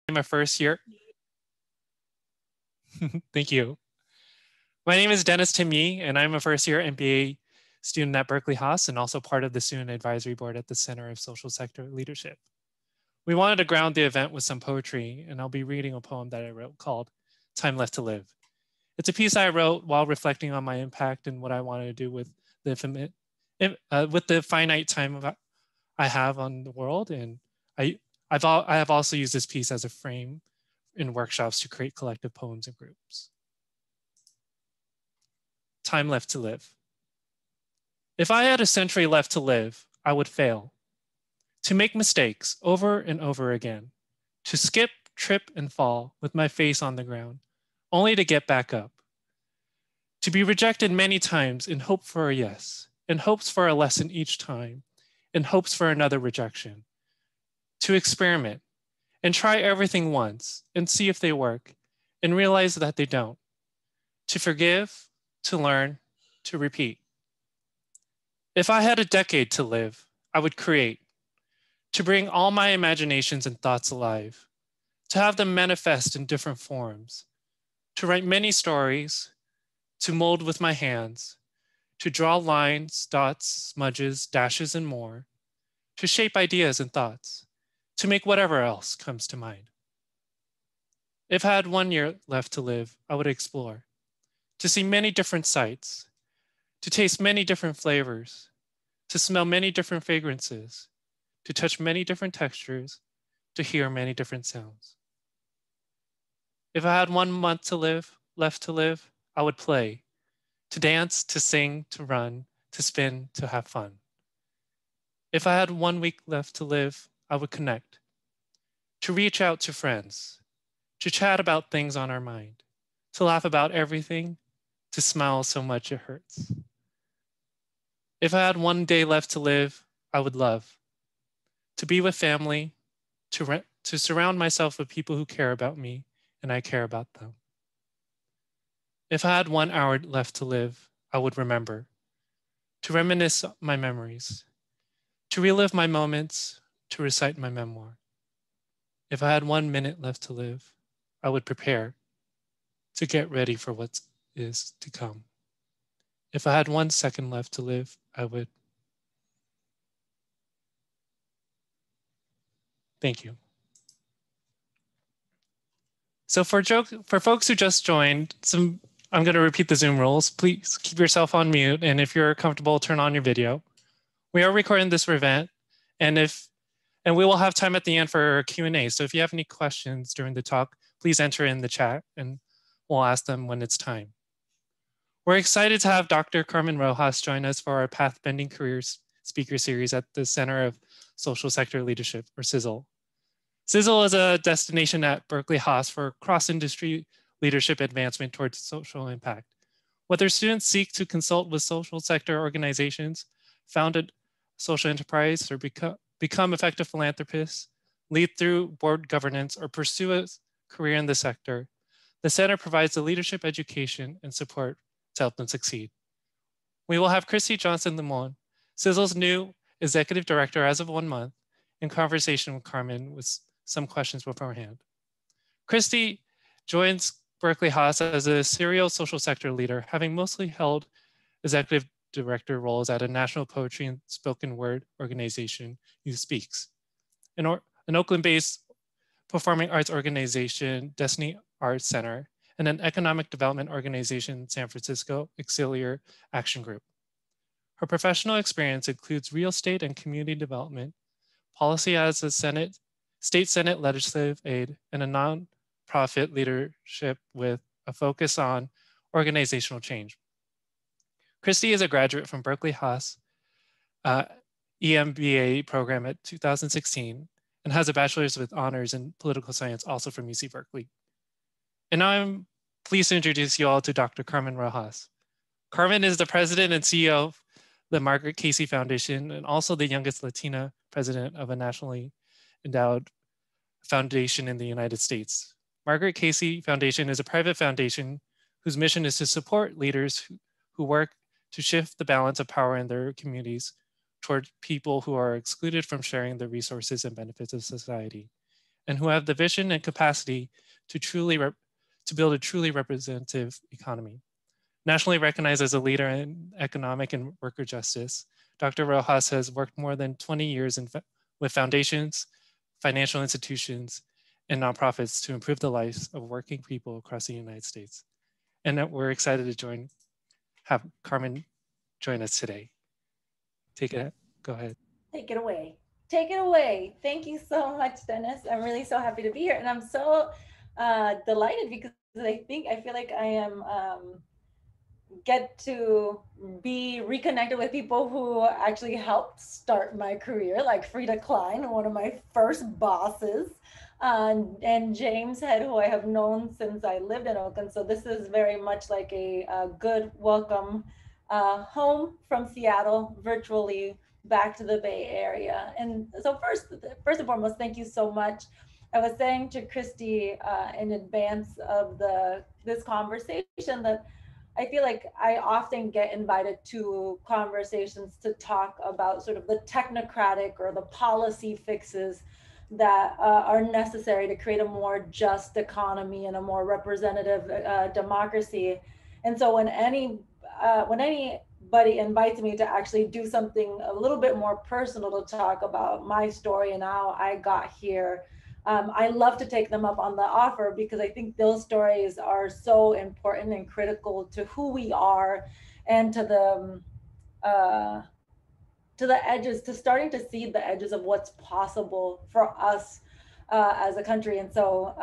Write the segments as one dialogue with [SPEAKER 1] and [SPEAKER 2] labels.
[SPEAKER 1] I'm a first year. Thank you. My name is Dennis Timmy, and I'm a first year MBA student at Berkeley Haas and also part of the Student Advisory Board at the Center of Social Sector Leadership. We wanted to ground the event with some poetry, and I'll be reading a poem that I wrote called Time Left to Live. It's a piece I wrote while reflecting on my impact and what I wanted to do with the finite time I have on the world. And I have also used this piece as a frame in workshops to create collective poems and groups. Time left to live. If I had a century left to live, I would fail. To make mistakes over and over again. To skip, trip, and fall with my face on the ground, only to get back up. To be rejected many times in hope for a yes, in hopes for a lesson each time, in hopes for another rejection. To experiment and try everything once and see if they work and realize that they don't. To forgive, to learn, to repeat. If I had a decade to live, I would create, to bring all my imaginations and thoughts alive, to have them manifest in different forms, to write many stories, to mold with my hands, to draw lines, dots, smudges, dashes, and more, to shape ideas and thoughts, to make whatever else comes to mind. If I had 1 year left to live, I would explore, to see many different sights, to taste many different flavors, to smell many different fragrances, to touch many different textures, to hear many different sounds. If I had 1 month left to live, I would play, to dance, to sing, to run, to spin, to have fun. If I had 1 week left to live, I would connect, to reach out to friends, to chat about things on our mind, to laugh about everything, to smile so much it hurts. If I had 1 day left to live, I would love, to be with family, to surround myself with people who care about me and I care about them. If I had 1 hour left to live, I would remember, to reminisce my memories, to relive my moments, to recite my memoir. If I had 1 minute left to live, I would prepare, to get ready for what is to come. If I had 1 second left to live, I would. Thank you. So for folks who just joined, I'm going to repeat the Zoom rules. Please keep yourself on mute, and if you're comfortable, turn on your video. We are recording this event, and we will have time at the end for Q&A. So if you have any questions during the talk, please enter in the chat, and we'll ask them when it's time. We're excited to have Dr. Carmen Rojas join us for our Path Bending Careers speaker series at the Center of Social Sector Leadership, or CSSL. CSSL is a destination at Berkeley Haas for cross-industry leadership advancement towards social impact. Whether students seek to consult with social sector organizations, founded social enterprise, or become effective philanthropists, lead through board governance, or pursue a career in the sector, the center provides the leadership education and support to help them succeed. We will have Cristy Johnston Limón, CSSL's new executive director as of 1 month, in conversation with Carmen with some questions beforehand. Cristy joins Berkeley Haas as a serial social sector leader, having mostly held executive director roles at a national poetry and spoken word organization, Youth Speaks, an Oakland-based performing arts organization, Destiny Arts Center, and an economic development organization, San Francisco Auxiliary Action Group. Her professional experience includes real estate and community development, policy as a state Senate legislative aide, and a nonprofit leadership with a focus on organizational change. Cristy is a graduate from Berkeley Haas EMBA program at 2016 and has a bachelor's with honors in political science also from UC Berkeley. And now I'm pleased to introduce you all to Dr. Carmen Rojas. Carmen is the president and CEO of the Marguerite Casey Foundation and also the youngest Latina president of a nationally endowed foundation in the United States. Margaret Casey Foundation is a private foundation whose mission is to support leaders who work to shift the balance of power in their communities toward people who are excluded from sharing the resources and benefits of society, and who have the vision and capacity to build a truly representative economy. Nationally recognized as a leader in economic and worker justice, Dr. Rojas has worked more than 20 years with foundations, financial institutions, and nonprofits to improve the lives of working people across the United States. And that we're excited to have Carmen join us today. Go ahead.
[SPEAKER 2] Take it away. Take it away. Thank you so much, Dennis. I'm really so happy to be here. And I'm so delighted because I feel like I am get to be reconnected with people who actually helped start my career, like Frida Klein, one of my first bosses, and James Head, who I have known since I lived in Oakland. So this is very much like a good welcome home from Seattle, virtually back to the Bay Area. And so first and foremost, thank you so much. I was saying to Cristy in advance of this conversation that I feel like I often get invited to conversations to talk about sort of the technocratic or the policy fixes that are necessary to create a more just economy and a more representative democracy. And so when anybody invites me to actually do something a little bit more personal to talk about my story and how I got here, I love to take them up on the offer because I think those stories are so important and critical to who we are and to the edges, to starting to see the edges of what's possible for us as a country. And so,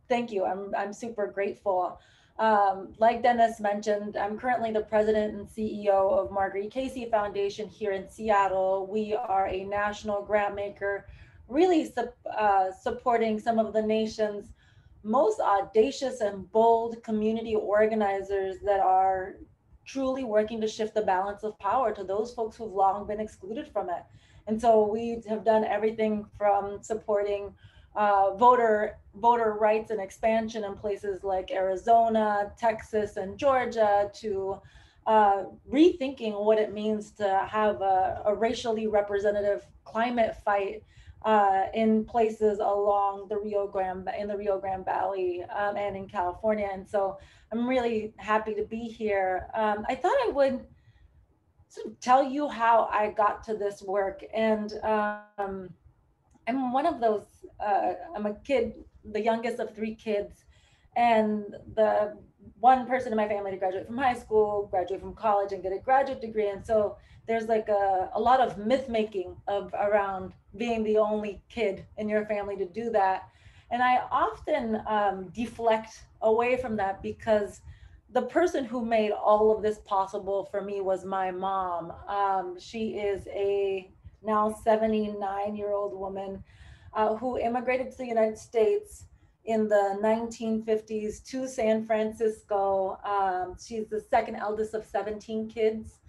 [SPEAKER 2] thank you. I'm super grateful. Like Dennis mentioned, I'm currently the president and CEO of Marguerite Casey Foundation here in Seattle. We are a national grant maker, really supporting some of the nation's most audacious and bold community organizers that are truly working to shift the balance of power to those folks who've long been excluded from it. And so we have done everything from supporting voter rights and expansion in places like Arizona, Texas, and Georgia to rethinking what it means to have a racially representative climate fight in places along the Rio Grande Valley and in California. And so I'm really happy to be here. I thought I would sort of tell you how I got to this work. And I'm one of those, I'm a kid, the youngest of three kids, and the one person in my family to graduate from high school, graduate from college, and get a graduate degree. And so there's like a lot of myth making around being the only kid in your family to do that. And I often deflect away from that because the person who made all of this possible for me was my mom. She is a now 79-year-old woman who immigrated to the United States in the 1950s to San Francisco. She's the second eldest of 17 kids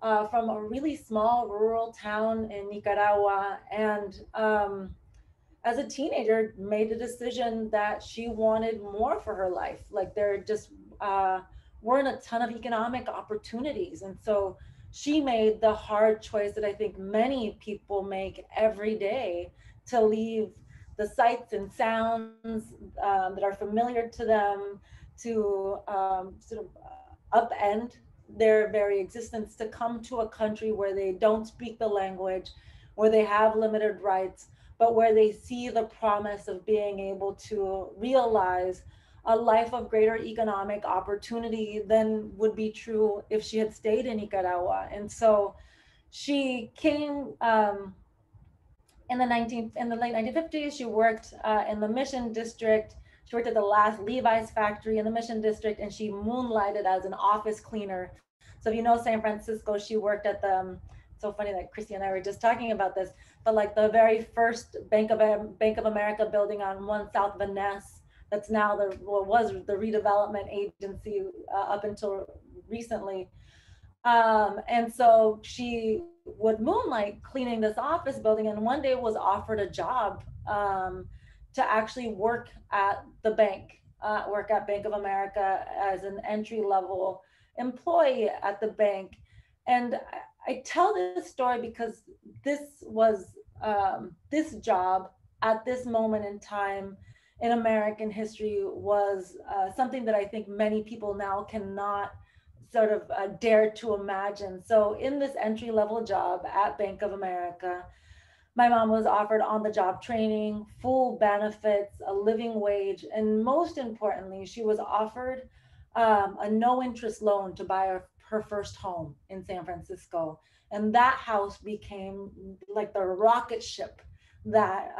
[SPEAKER 2] from a really small rural town in Nicaragua. And as a teenager, made a decision that she wanted more for her life. Like there just weren't a ton of economic opportunities. And so she made the hard choice that I think many people make every day to leave the sights and sounds that are familiar to them, to sort of upend their very existence, to come to a country where they don't speak the language, where they have limited rights, but where they see the promise of being able to realize a life of greater economic opportunity than would be true if she had stayed in Nicaragua. And so she came in the late 1950s. She worked in the Mission District. She worked at the last Levi's factory in the Mission District, and she moonlighted as an office cleaner. So if you know San Francisco, she worked at the so funny that Cristy and I were just talking about this, but like the very first Bank of America building on 1 South Van Ness, that's now was the redevelopment agency up until recently. And so she would moonlight cleaning this office building, and one day was offered a job to actually work at the bank, work at Bank of America as an entry level employee at the bank. And I tell this story because this was this job at this moment in time in American history was something that I think many people now cannot sort of dare to imagine. So in this entry level job at Bank of America, my mom was offered on the job training, full benefits, a living wage, and most importantly, she was offered a no interest loan to buy her first home in San Francisco. And that house became like the rocket ship that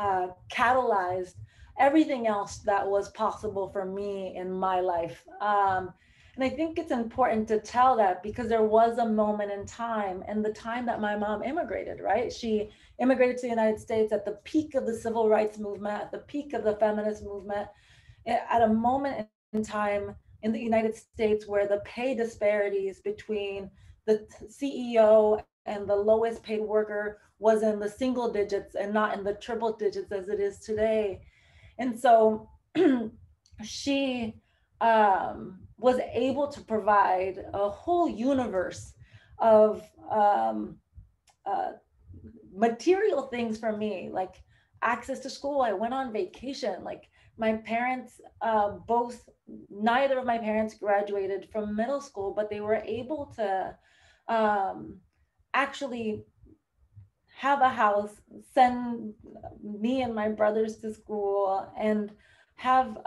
[SPEAKER 2] catalyzed everything else that was possible for me in my life. And I think it's important to tell that because there was a moment in time, and the time that my mom immigrated, right? She immigrated to the United States at the peak of the civil rights movement, at the peak of the feminist movement, at a moment in time in the United States where the pay disparities between the CEO and the lowest paid worker was in the single digits and not in the triple digits as it is today. And so she was able to provide a whole universe of material things for me, like access to school. I went on vacation. Like my parents, neither of my parents graduated from middle school, but they were able to actually have a house, send me and my brothers to school, and have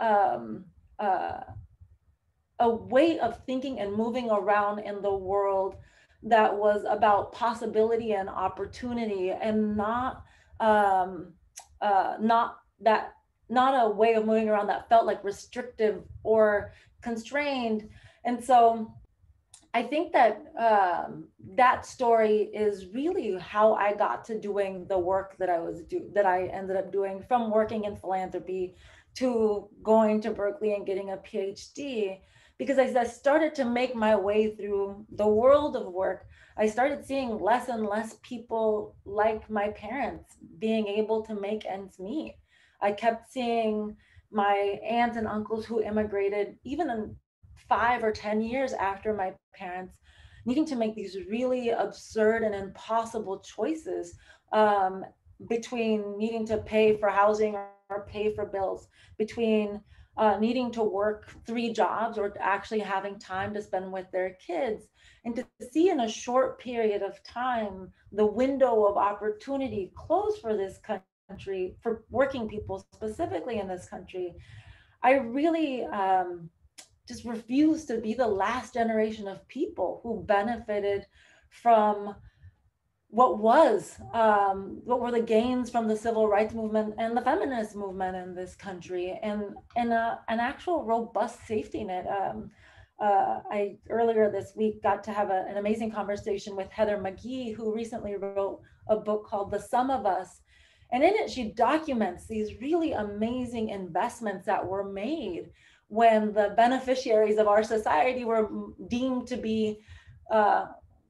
[SPEAKER 2] a way of thinking and moving around in the world that was about possibility and opportunity, and not a way of moving around that felt like restrictive or constrained. And so I think that that story is really how I got to doing the work that I ended up doing, from working in philanthropy to going to Berkeley and getting a PhD. Because as I started to make my way through the world of work, I started seeing less and less people like my parents being able to make ends meet. I kept seeing my aunts and uncles who immigrated even 5 or 10 years after my parents, needing to make these really absurd and impossible choices, between needing to pay for housing or pay for bills, between needing to work 3 jobs or actually having time to spend with their kids. And to see in a short period of time the window of opportunity close for this country, for working people specifically in this country, I really just refuse to be the last generation of people who benefited from what were the gains from the civil rights movement and the feminist movement in this country, and an actual robust safety net. I earlier this week got to have an amazing conversation with Heather McGhee, who recently wrote a book called The Sum of Us. And in it, she documents these really amazing investments that were made when the beneficiaries of our society were deemed to be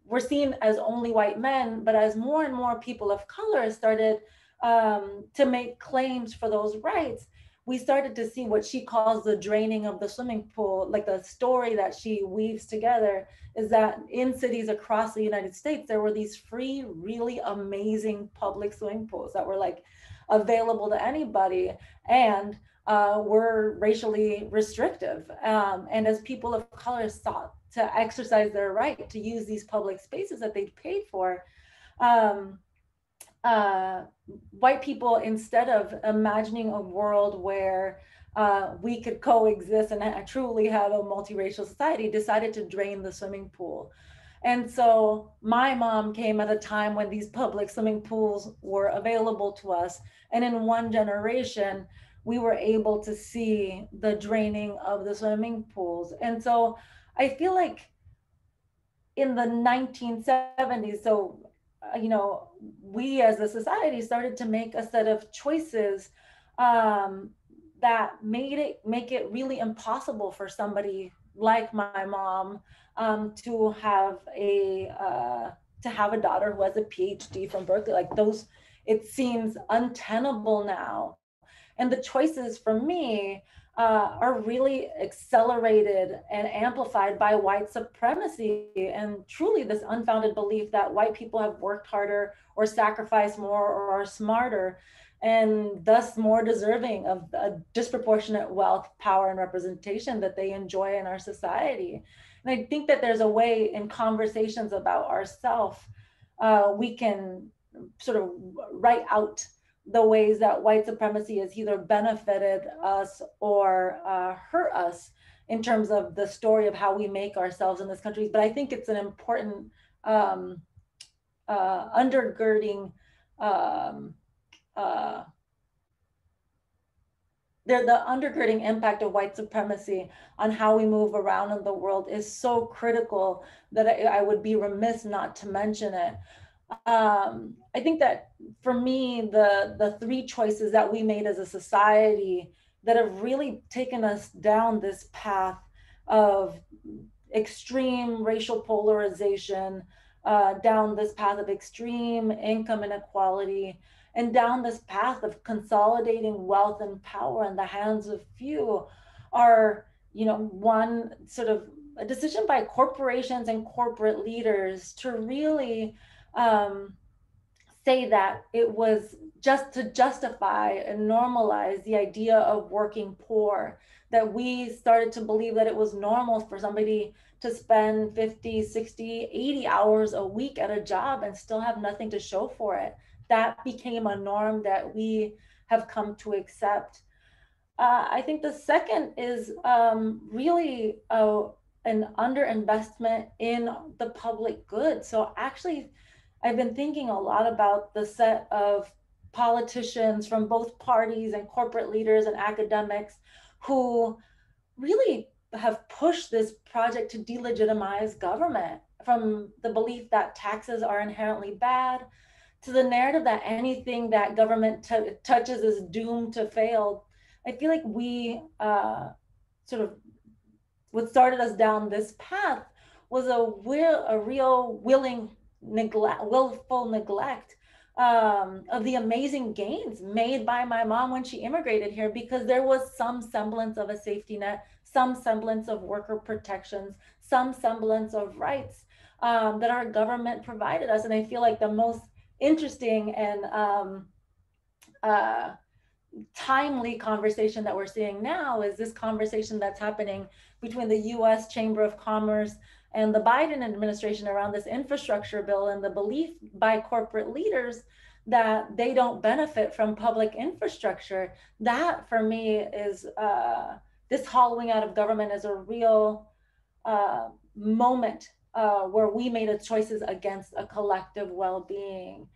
[SPEAKER 2] were seen as only white men, but as more and more people of color started to make claims for those rights, we started to see what she calls the draining of the swimming pool. Like, the story that she weaves together is that in cities across the United States, there were these free, really amazing public swimming pools that were like available to anybody, and were racially restrictive. And as people of color sought to exercise their right to use these public spaces that they'd paid for, white people, instead of imagining a world where we could coexist and truly have a multiracial society, decided to drain the swimming pool. And so my mom came at a time when these public swimming pools were available to us. And in one generation, we were able to see the draining of the swimming pools. And so I feel like in the 1970s, so, we as a society started to make a set of choices that make it really impossible for somebody like my mom to have a daughter who has a PhD from Berkeley. Like, those, it seems untenable now. And the choices for me are really accelerated and amplified by white supremacy, and truly this unfounded belief that white people have worked harder or sacrificed more or are smarter. and thus more deserving of a disproportionate wealth, power, and representation that they enjoy in our society. And I think that there's a way in conversations about ourselves, we can sort of write out the ways that white supremacy has either benefited us or hurt us in terms of the story of how we make ourselves in this country. But I think it's an important undergirding the undergirding impact of white supremacy on how we move around in the world is so critical that I would be remiss not to mention it. I think that for me, the three choices that we made as a society that have really taken us down this path of extreme racial polarization, down this path of extreme income inequality, and down this path of consolidating wealth and power in the hands of few are, one sort of a decision by corporations and corporate leaders to really say that it was just to justify and normalize the idea of working poor, that we started to believe that it was normal for somebody to spend 50, 60, 80 hours a week at a job and still have nothing to show for it. That became a norm that we have come to accept. I think the second is really an underinvestment in the public good. So actually, I've been thinking a lot about the set of politicians from both parties and corporate leaders and academics who really have pushed this project to delegitimize government, from the belief that taxes are inherently bad to the narrative that anything that government touches is doomed to fail. I feel like we sort of, what started us down this path was a real willful neglect of the amazing gains made by my mom when she immigrated here, because there was some semblance of a safety net, some semblance of worker protections, some semblance of rights that our government provided us. And I feel like the most interesting and timely conversation that we're seeing now is this conversation that's happening between the US Chamber of Commerce and the Biden administration around this infrastructure bill, and the belief by corporate leaders that they don't benefit from public infrastructure. That for me is this hollowing out of government is a real moment where we made choices against a collective well-being.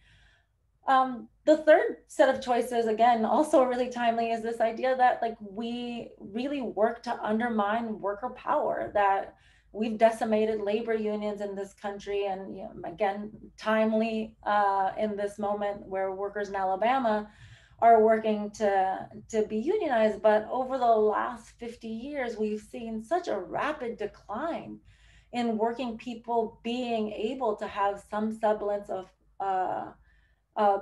[SPEAKER 2] The third set of choices, again, also really timely, is this idea that we really work to undermine worker power, that we've decimated labor unions in this country, and again, timely in this moment where workers in Alabama are working to be unionized. But over the last 50 years, we've seen such a rapid decline in working people being able to have some semblance of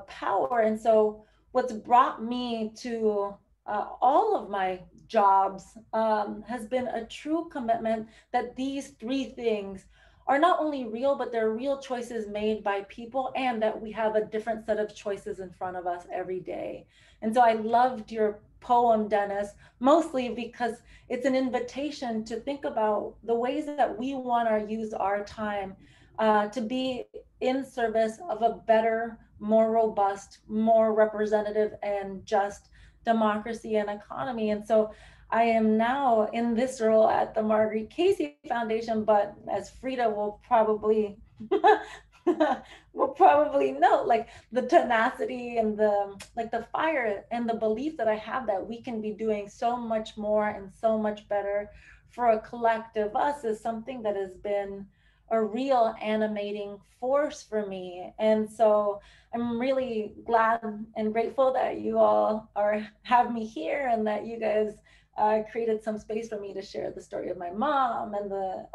[SPEAKER 2] power. And so what's brought me to all of my jobs has been a true commitment that these three things are not only real, but they're real choices made by people, and that we have a different set of choices in front of us every day. And so I loved your poem, Dennis, mostly because it's an invitation to think about the ways that we want to use our time to be in service of a better, more robust, more representative and just democracy and economy. And so I am now in this role at the Marguerite Casey Foundation, but as Frida will probably know, the tenacity and the fire and the belief that I have that we can be doing so much more and so much better for a collective us is something that has been a real animating force for me. And so I'm really glad and grateful that you all have me here, and that you guys created some space for me to share the story of my mom and the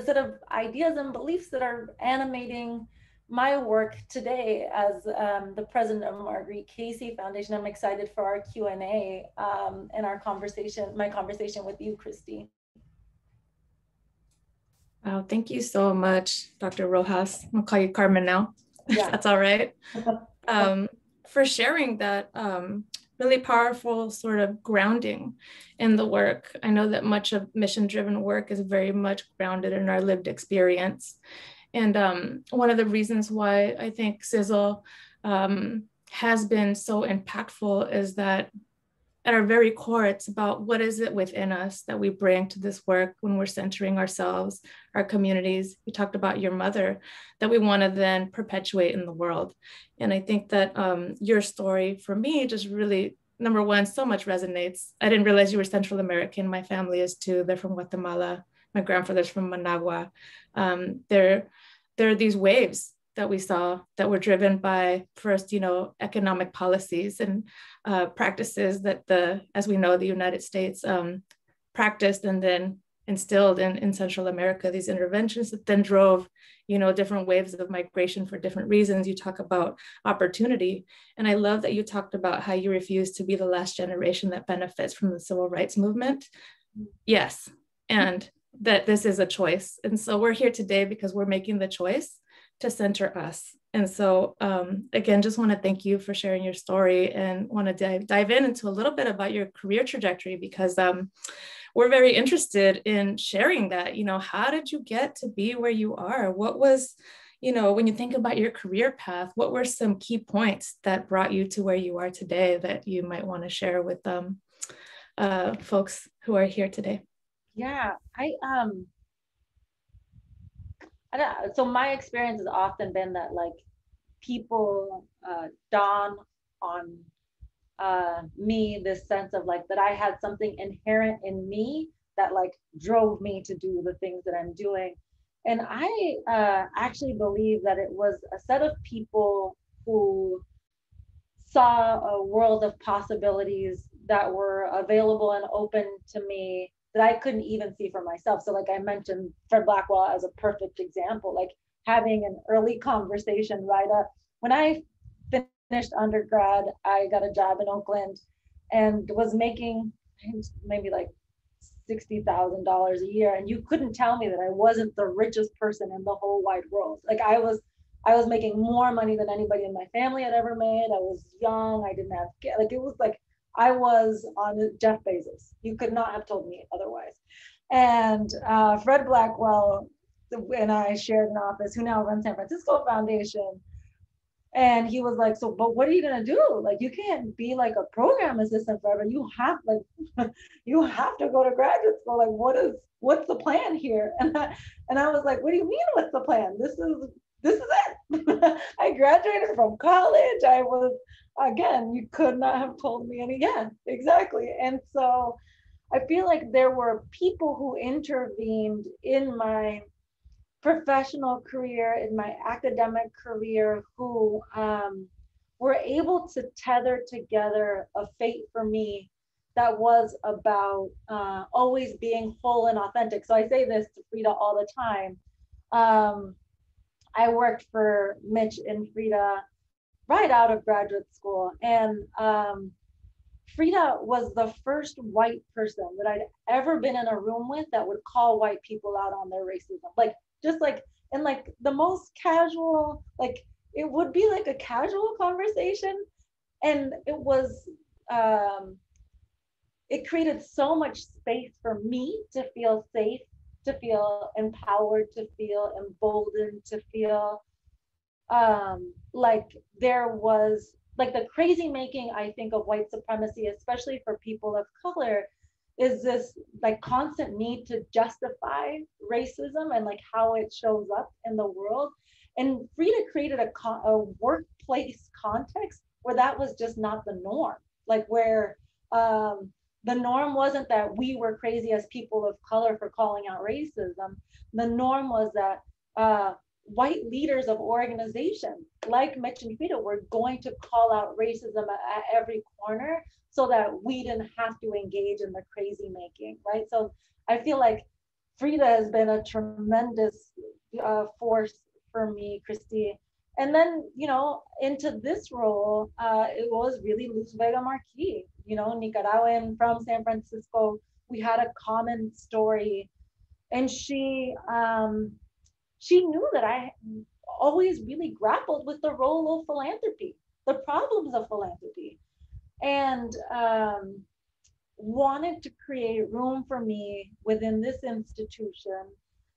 [SPEAKER 2] set of ideas and beliefs that are animating my work today as the president of Marguerite Casey Foundation. I'm excited for our Q&A and my conversation with you, Cristy.
[SPEAKER 3] Wow, thank you so much, Dr. Rojas. I'll call you Carmen now,
[SPEAKER 2] Yeah.
[SPEAKER 3] if that's all right. for sharing that really powerful sort of grounding in the work. I know that much of mission-driven work is very much grounded in our lived experience. And one of the reasons why I think CSSL has been so impactful is that at our very core, it's about what is it within us that we bring to this work when we're centering ourselves, our communities. You talked about your mother, that we want to then perpetuate in the world. And I think that your story for me just really, number one, so much resonates. I didn't realize you were Central American. My family is too. They're from Guatemala. My grandfather's from Managua. There are these waves that we saw that were driven by first, economic policies and practices that as we know, the United States practiced and then instilled in Central America, these interventions that then drove, different waves of migration for different reasons. You talk about opportunity. And I love that you talked about how you refuse to be the last generation that benefits from the civil rights movement. Yes, and that this is a choice. And so we're here today because we're making the choice to center us. And so again, just want to thank you for sharing your story and want to dive into a little bit about your career trajectory, because we're very interested in sharing that. How did you get to be where you are? What was, when you think about your career path, what were some key points that brought you to where you are today that you might want to share with folks who are here today?
[SPEAKER 2] Yeah, so my experience has often been that like people dawn on me this sense of like that I had something inherent in me that like drove me to do the things that I'm doing. And I actually believe that it was a set of people who saw a world of possibilities that were available and open to me that I couldn't even see for myself. So like I mentioned Fred Blackwell as a perfect example, like having an early conversation right up. When I finished undergrad, I got a job in Oakland and was making maybe like $60,000 a year. And you couldn't tell me that I wasn't the richest person in the whole wide world. Like I was making more money than anybody in my family had ever made. I was young. I didn't have kids. Like it was like I was on Jeff Bezos. You could not have told me otherwise. And Fred Blackwell and I shared an office, who now runs San Francisco Foundation. And he was like, so, but what are you gonna do? Like, you can't be like a program assistant forever. You have you have to go to graduate school. Like, what's the plan here? And I was like, what do you mean, what's the plan? This is it. I graduated from college. I was, again, you could not have told me any. Yeah, exactly. And so I feel like there were people who intervened in my professional career, in my academic career, who were able to tether together a fate for me that was about always being whole and authentic. So I say this to Frida all the time. I worked for Mitch and Frida right out of graduate school. And Frida was the first white person that I'd ever been in a room with that would call white people out on their racism. Like, just like, in like the most casual, like it would be like a casual conversation. And it was, it created so much space for me to feel safe, to feel empowered, to feel emboldened, to feel like there was like the crazy making, I think, of white supremacy, especially for people of color, is this like constant need to justify racism and like how it shows up in the world. And Frida created a workplace context where that was just not the norm, like where the norm wasn't that we were crazy as people of color for calling out racism. The norm was that white leaders of organizations like Mitch and Frida were going to call out racism at every corner so that we didn't have to engage in the crazy making, right? So I feel like Frida has been a tremendous force for me, Cristy. And then, into this role, it was really Luz Vega Marquis, Nicaraguan from San Francisco. We had a common story, and she knew that I always really grappled with the role of philanthropy. the problems of philanthropy, and wanted to create room for me within this institution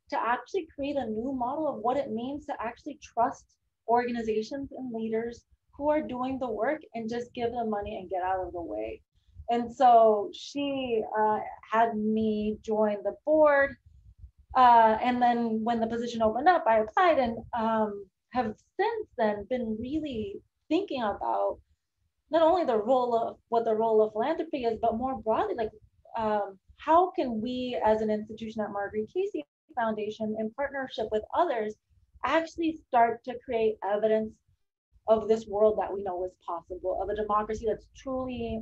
[SPEAKER 2] to actually create a new model of what it means to actually trust organizations and leaders who are doing the work and just give them money and get out of the way. And so she had me join the board. And then when the position opened up, I applied and have since then been really thinking about not only the role of what the role of philanthropy is, but more broadly, like how can we as an institution at Marguerite Casey Foundation, in partnership with others, actually start to create evidence of this world that we know is possible, of a democracy that's truly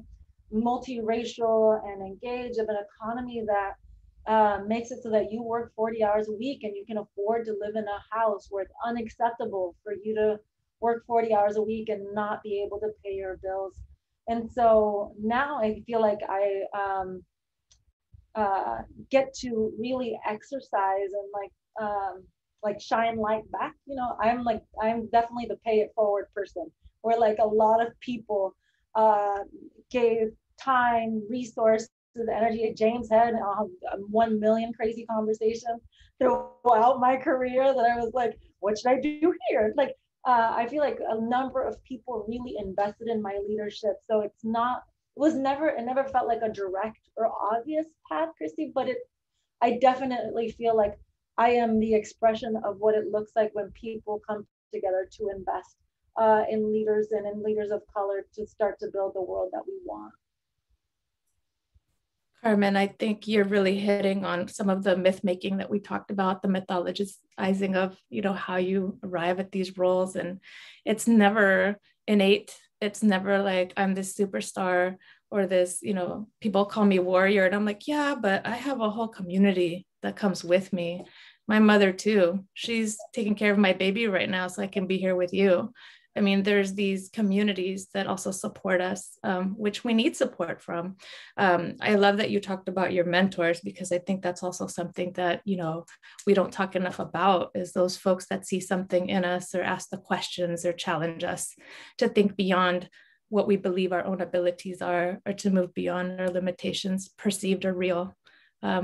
[SPEAKER 2] multiracial and engaged, of an economy that makes it so that you work 40 hours a week and you can afford to live in a house where it's unacceptable for you to work 40 hours a week and not be able to pay your bills. And so now I feel like I get to really exercise and like shine light back. You know, I'm definitely the pay it forward person, where like a lot of people gave time, resources, energy. James had 1 million crazy conversations throughout my career that I was like, what should I do here? Like, I feel like a number of people really invested in my leadership. So it never felt like a direct or obvious path, Cristy, but I definitely feel like I am the expression of what it looks like when people come together to invest in leaders and in leaders of color to start to build the world that we want.
[SPEAKER 3] Carmen, I think you're really hitting on some of the myth making that we talked about, the mythologizing of, you know, how you arrive at these roles. And it's never innate. It's never like I'm this superstar or this, you know, people call me warrior. And I'm like, yeah, but I have a whole community that comes with me. My mother too, she's taking care of my baby right now so I can be here with you. I mean, there's these communities that also support us, which we need support from. I love that you talked about your mentors, because I think that's also something that, you know, we don't talk enough about, is those folks that see something in us or ask the questions or challenge us to think beyond what we believe our own abilities are, or to move beyond our limitations, perceived or real.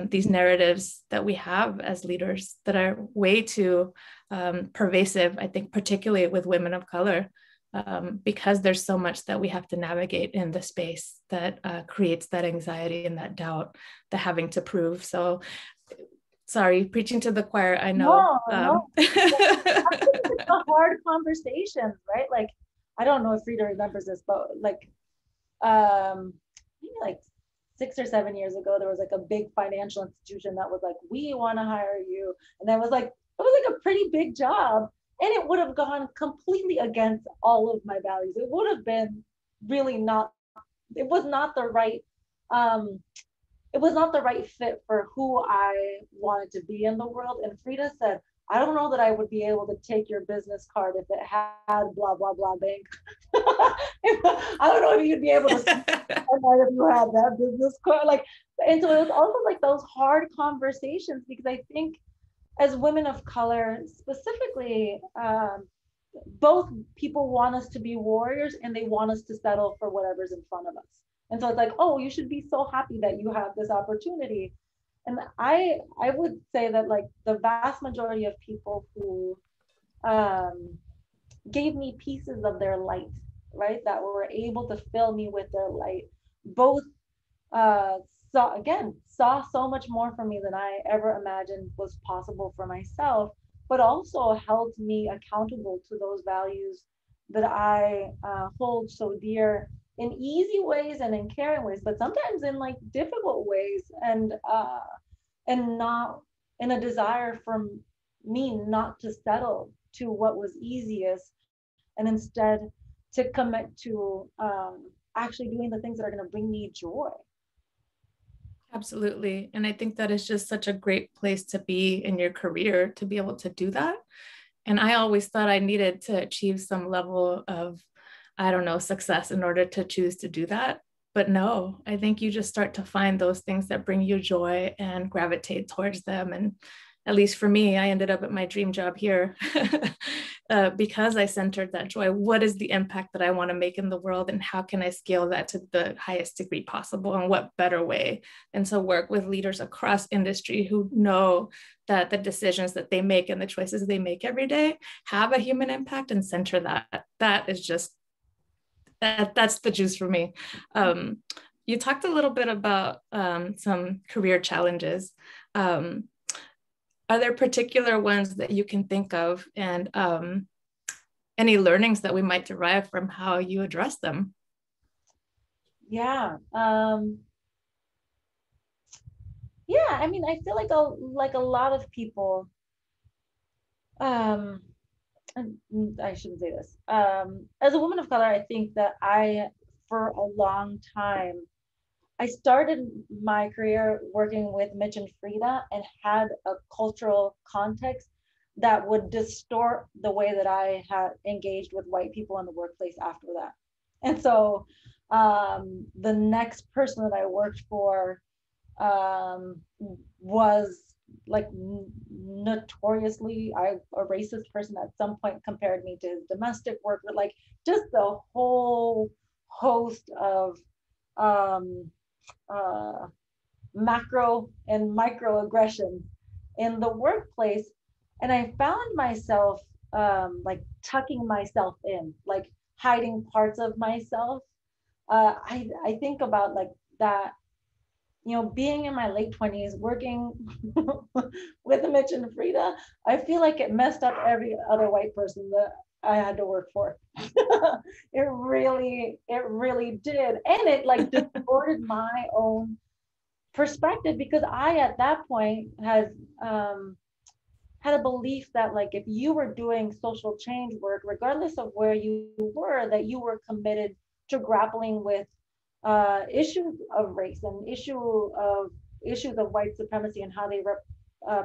[SPEAKER 3] These narratives that we have as leaders that are way too pervasive, I think, particularly with women of color, because there's so much that we have to navigate in the space that creates that anxiety and that doubt, the having to prove. So sorry, preaching to the choir, I know.
[SPEAKER 2] No. It's a hard conversation, right? Like, I don't know if Frida remembers this, but like, maybe like 6 or 7 years ago, there was like a big financial institution that was like, we want to hire you. And that was like, it was like a pretty big job. And it would have gone completely against all of my values. It would have been really not, it was not the right, it was not the right fit for who I wanted to be in the world. And Frida said, I don't know that I would be able to take your business card if it had blah, blah, blah bank. I don't know if you'd be able to if you had that business card. Like, and so it was also like those hard conversations, because I think as women of color, specifically, both people want us to be warriors and they want us to settle for whatever's in front of us. And so it's like, oh, you should be so happy that you have this opportunity. And I would say that like the vast majority of people who gave me pieces of their light, right, that were able to fill me with their light, both saw so much more from me than I ever imagined was possible for myself, but also held me accountable to those values that I hold so dear, in easy ways and in caring ways, but sometimes in like difficult ways, and not in a desire for me not to settle to what was easiest, and instead to commit to actually doing the things that are going to bring me joy.
[SPEAKER 3] Absolutely. And I think that is just such a great place to be in your career, to be able to do that. And I always thought I needed to achieve some level of, I don't know, success in order to choose to do that. But no, I think you just start to find those things that bring you joy and gravitate towards them. And at least for me, I ended up at my dream job here because I centered that joy. What is the impact that I want to make in the world, and how can I scale that to the highest degree possible? And what better way than to work with leaders across industry who know that the decisions that they make and the choices they make every day have a human impact, and center that. That is just, that's the juice for me. You talked a little bit about some career challenges. Are there particular ones that you can think of, and any learnings that we might derive from how you address them?
[SPEAKER 2] Yeah. Yeah, I mean, I feel like a lot of people, and I shouldn't say this. As a woman of color, I think that for a long time, I started my career working with Mitch and Frida, and had a cultural context that would distort the way that I had engaged with white people in the workplace after that. And so the next person that I worked for was like notoriously a racist person. At some point compared me to his domestic worker, like just the whole host of macro and microaggressions in the workplace. And I found myself like tucking myself in, like hiding parts of myself. I think about like that, you know, being in my late 20s, working with Mitch and Frida, I feel like it messed up every other white person that I had to work for. It really did. And it like distorted my own perspective, because I, at that point, had a belief that like if you were doing social change work, regardless of where you were, that you were committed to grappling with issues of race and issues of white supremacy and how they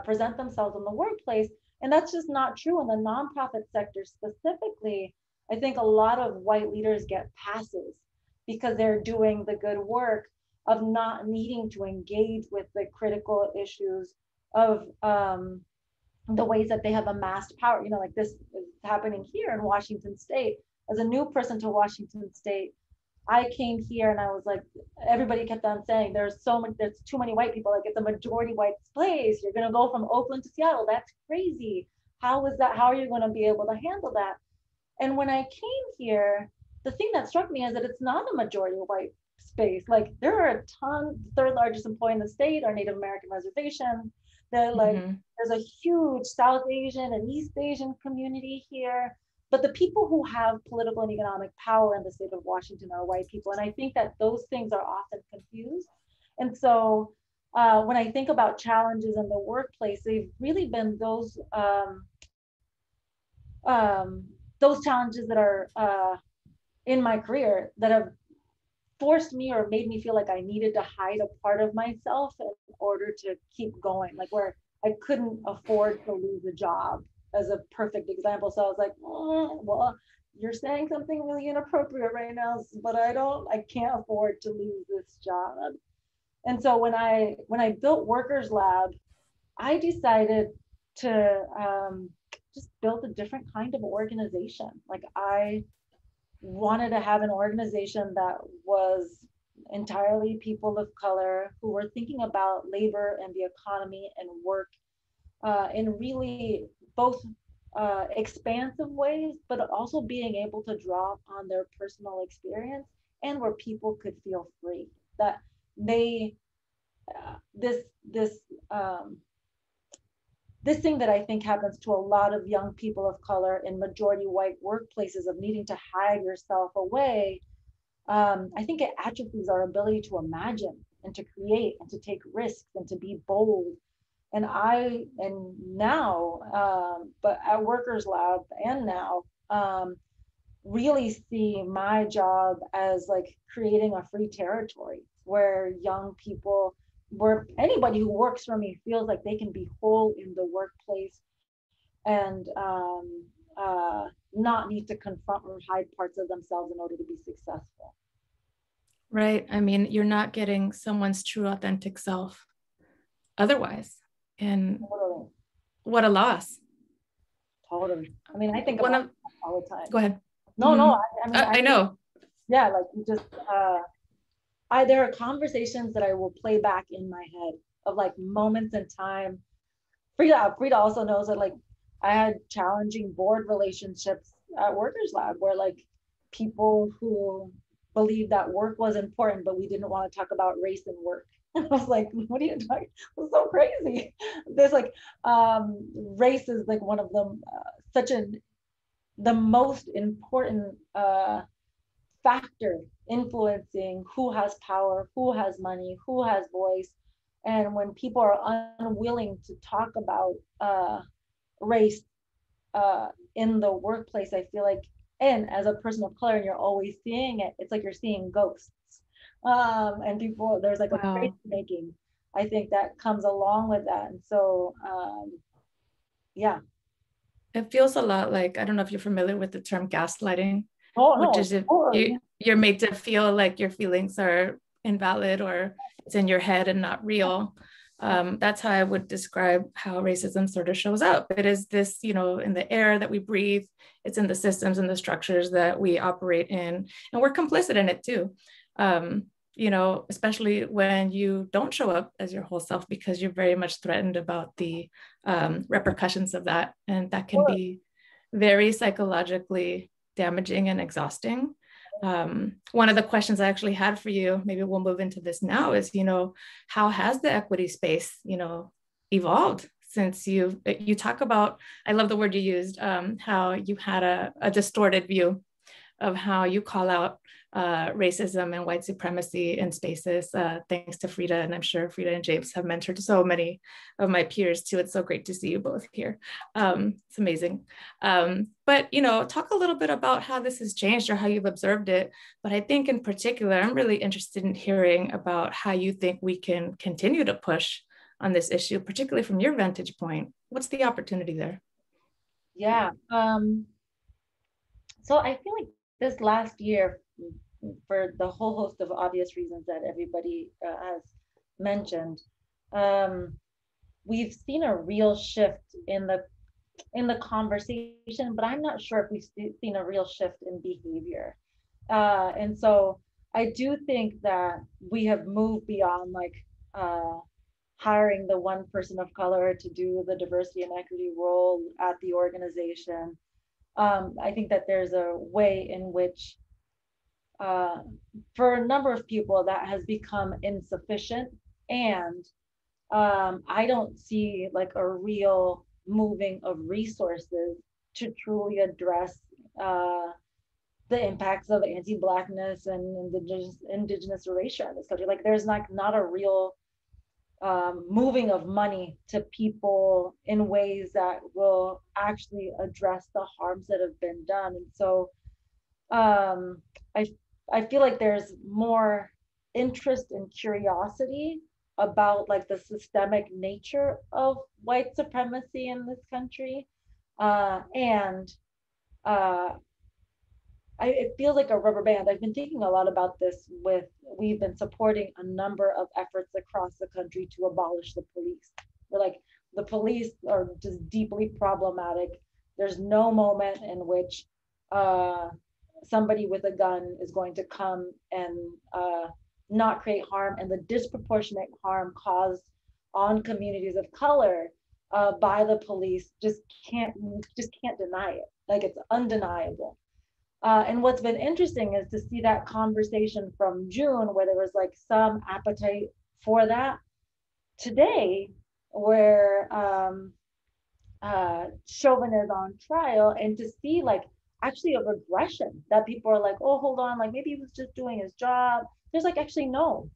[SPEAKER 2] present themselves in the workplace. And that's just not true. In the nonprofit sector specifically, I think a lot of white leaders get passes because they're doing the good work of not needing to engage with the critical issues of the ways that they have amassed power. You know, like this is happening here in Washington State. As a new person to Washington State, I came here and I was like, everybody kept on saying there's too many white people. Like, it's a majority white place. You're going to go from Oakland to Seattle. That's crazy. How is that? How are you going to be able to handle that? And when I came here, the thing that struck me is that it's not a majority white space. Like, there are a ton. Third largest employer in the state are Native American reservations. They're like, there's a huge South Asian and East Asian community here. But the people who have political and economic power in the state of Washington are white people. And I think that those things are often confused. And so when I think about challenges in the workplace, they've really been those challenges that are in my career that have forced me or made me feel like I needed to hide a part of myself in order to keep going, like where I couldn't afford to lose a job as a perfect example. So I was like, well, you're saying something really inappropriate right now, but I can't afford to lose this job. And so when I built Workers Lab, I decided to just build a different kind of organization. Like, I wanted to have an organization that was entirely people of color who were thinking about labor and the economy and work in really both expansive ways, but also being able to draw on their personal experience, and where people could feel free, that they this thing that I think happens to a lot of young people of color in majority white workplaces of needing to hide yourself away. I think it atrophies our ability to imagine and to create and to take risks and to be bold. And now, but at Workers Lab and now, really see my job as like creating a free territory where young people, where anybody who works for me feels like they can be whole in the workplace and not need to confront or hide parts of themselves in order to be successful.
[SPEAKER 3] Right. I mean, you're not getting someone's true authentic self otherwise. And
[SPEAKER 2] totally.
[SPEAKER 3] What a loss.
[SPEAKER 2] Totally. I mean, I think about it all the time.
[SPEAKER 3] Go ahead.
[SPEAKER 2] No, no. I mean,
[SPEAKER 3] I know.
[SPEAKER 2] Yeah, like just there are conversations that I will play back in my head of like moments in time. Frida also knows that like I had challenging board relationships at Workers Lab where like people who believed that work was important, but we didn't want to talk about race and work. And I was like, what are you talking? It's so crazy. There's like race is like one of them, the most important factor influencing who has power, who has money, who has voice. And when people are unwilling to talk about race in the workplace, I feel like, and as a person of color, and you're always seeing it, it's like you're seeing ghosts. And people, there's like a race making, I think that comes along with that. And so, yeah.
[SPEAKER 3] It feels a lot like, I don't know if you're familiar with the term gaslighting,
[SPEAKER 2] which
[SPEAKER 3] is if you're made to feel like your feelings are invalid or it's in your head and not real. That's how I would describe how racism sort of shows up. It is this, you know, in the air that we breathe, it's in the systems and the structures that we operate in, and we're complicit in it too. You know, especially when you don't show up as your whole self because you're very much threatened about the repercussions of that. And that can be very psychologically damaging and exhausting. One of the questions I actually had for you, maybe we'll move into this now, is, you know, how has the equity space, you know, evolved since you talk about, I love the word you used, how you had a distorted view of how you call out racism and white supremacy in spaces, thanks to Frida. And I'm sure Frida and James have mentored so many of my peers too. It's so great to see you both here. It's amazing. But, you know, talk a little bit about how this has changed or how you've observed it. But I think in particular, I'm really interested in hearing about how you think we can continue to push on this issue, particularly from your vantage point. What's the opportunity there?
[SPEAKER 2] Yeah. So I feel like this last year, for the whole host of obvious reasons that everybody has mentioned, we've seen a real shift in the conversation, but I'm not sure if we've seen a real shift in behavior. And so I do think that we have moved beyond like hiring the one person of color to do the diversity and equity role at the organization. I think that there's a way in which for a number of people that has become insufficient, and I don't see like a real moving of resources to truly address the impacts of anti-Blackness and indigenous erasure in this country. Like there's not a real moving of money to people in ways that will actually address the harms that have been done. And so I feel like there's more interest and curiosity about like the systemic nature of white supremacy in this country. It feels like a rubber band. I've been thinking a lot about this we've been supporting a number of efforts across the country to abolish the police. We're like, the police are just deeply problematic. There's no moment in which somebody with a gun is going to come and not create harm, and the disproportionate harm caused on communities of color by the police just can't deny it. Like it's undeniable. And what's been interesting is to see that conversation from June, where there was like some appetite for that, today, where Chauvin is on trial, and to see like actually a regression that people are like, oh, hold on, like maybe he was just doing his job. There's like, actually, no,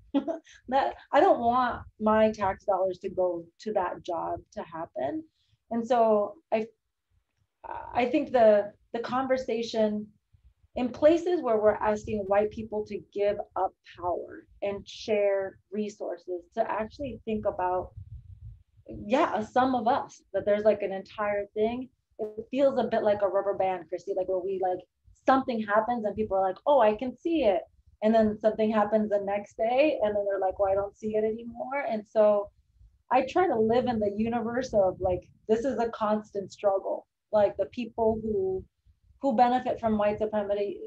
[SPEAKER 2] that I don't want my tax dollars to go to that job to happen. And so I think the conversation in places where we're asking white people to give up power and share resources, to actually think about, yeah, a sum of us, that there's like an entire thing. It feels a bit like a rubber band, Cristy, like where we like something happens and people are like, oh, I can see it. And then something happens the next day and then they're like, well, I don't see it anymore. And so I try to live in the universe of like, this is a constant struggle. Like the people who benefit from white supremacy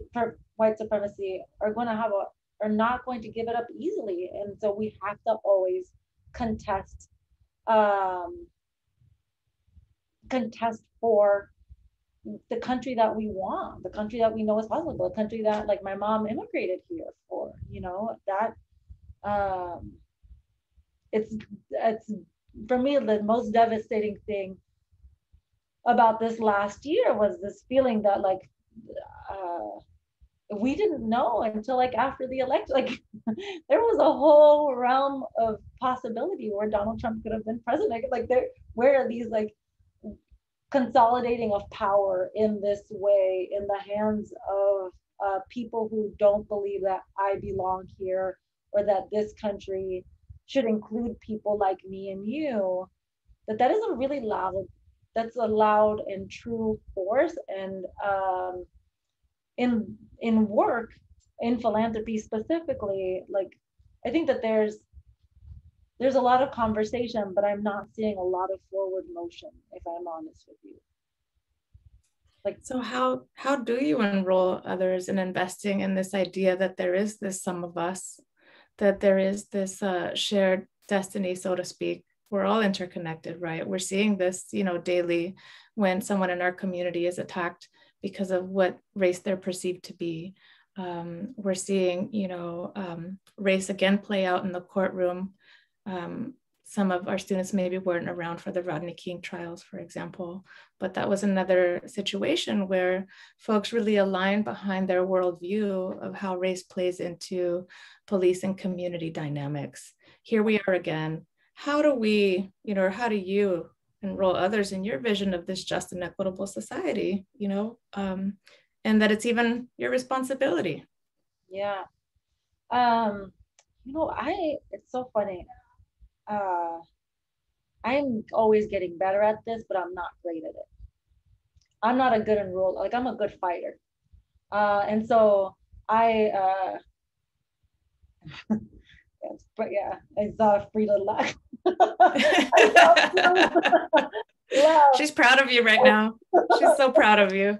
[SPEAKER 2] are going to are not going to give it up easily. And so we have to always contest, um, contest for the country that we want, the country that we know is possible, the country that like my mom immigrated here for, that it's for me the most devastating thing about this last year was this feeling that like we didn't know until like after the election, like there was a whole realm of possibility where Donald Trump could have been president. Like where are these like consolidating of power in this way in the hands of people who don't believe that I belong here or that this country should include people like me and you, that is a really that's a loud and true force. And in work, in philanthropy specifically, like I think that there's a lot of conversation, but I'm not seeing a lot of forward motion, if I'm honest with you. Like,
[SPEAKER 3] so how do you enroll others in investing in this idea that there is this sum of us, that there is this shared destiny, so to speak? We're all interconnected, right? We're seeing this, daily when someone in our community is attacked because of what race they're perceived to be. We're seeing, race again play out in the courtroom. Some of our students maybe weren't around for the Rodney King trials, for example, but that was another situation where folks really aligned behind their worldview of how race plays into police and community dynamics. Here we are again. How do we, or how do you enroll others in your vision of this just and equitable society, and that it's even your responsibility?
[SPEAKER 2] Yeah. It's so funny. I'm always getting better at this, but I'm not great at it. I'm not a good enroller. Like I'm a good fighter. And so I but yeah, I saw Frida laugh.
[SPEAKER 3] She's proud of you right now. She's so proud of you.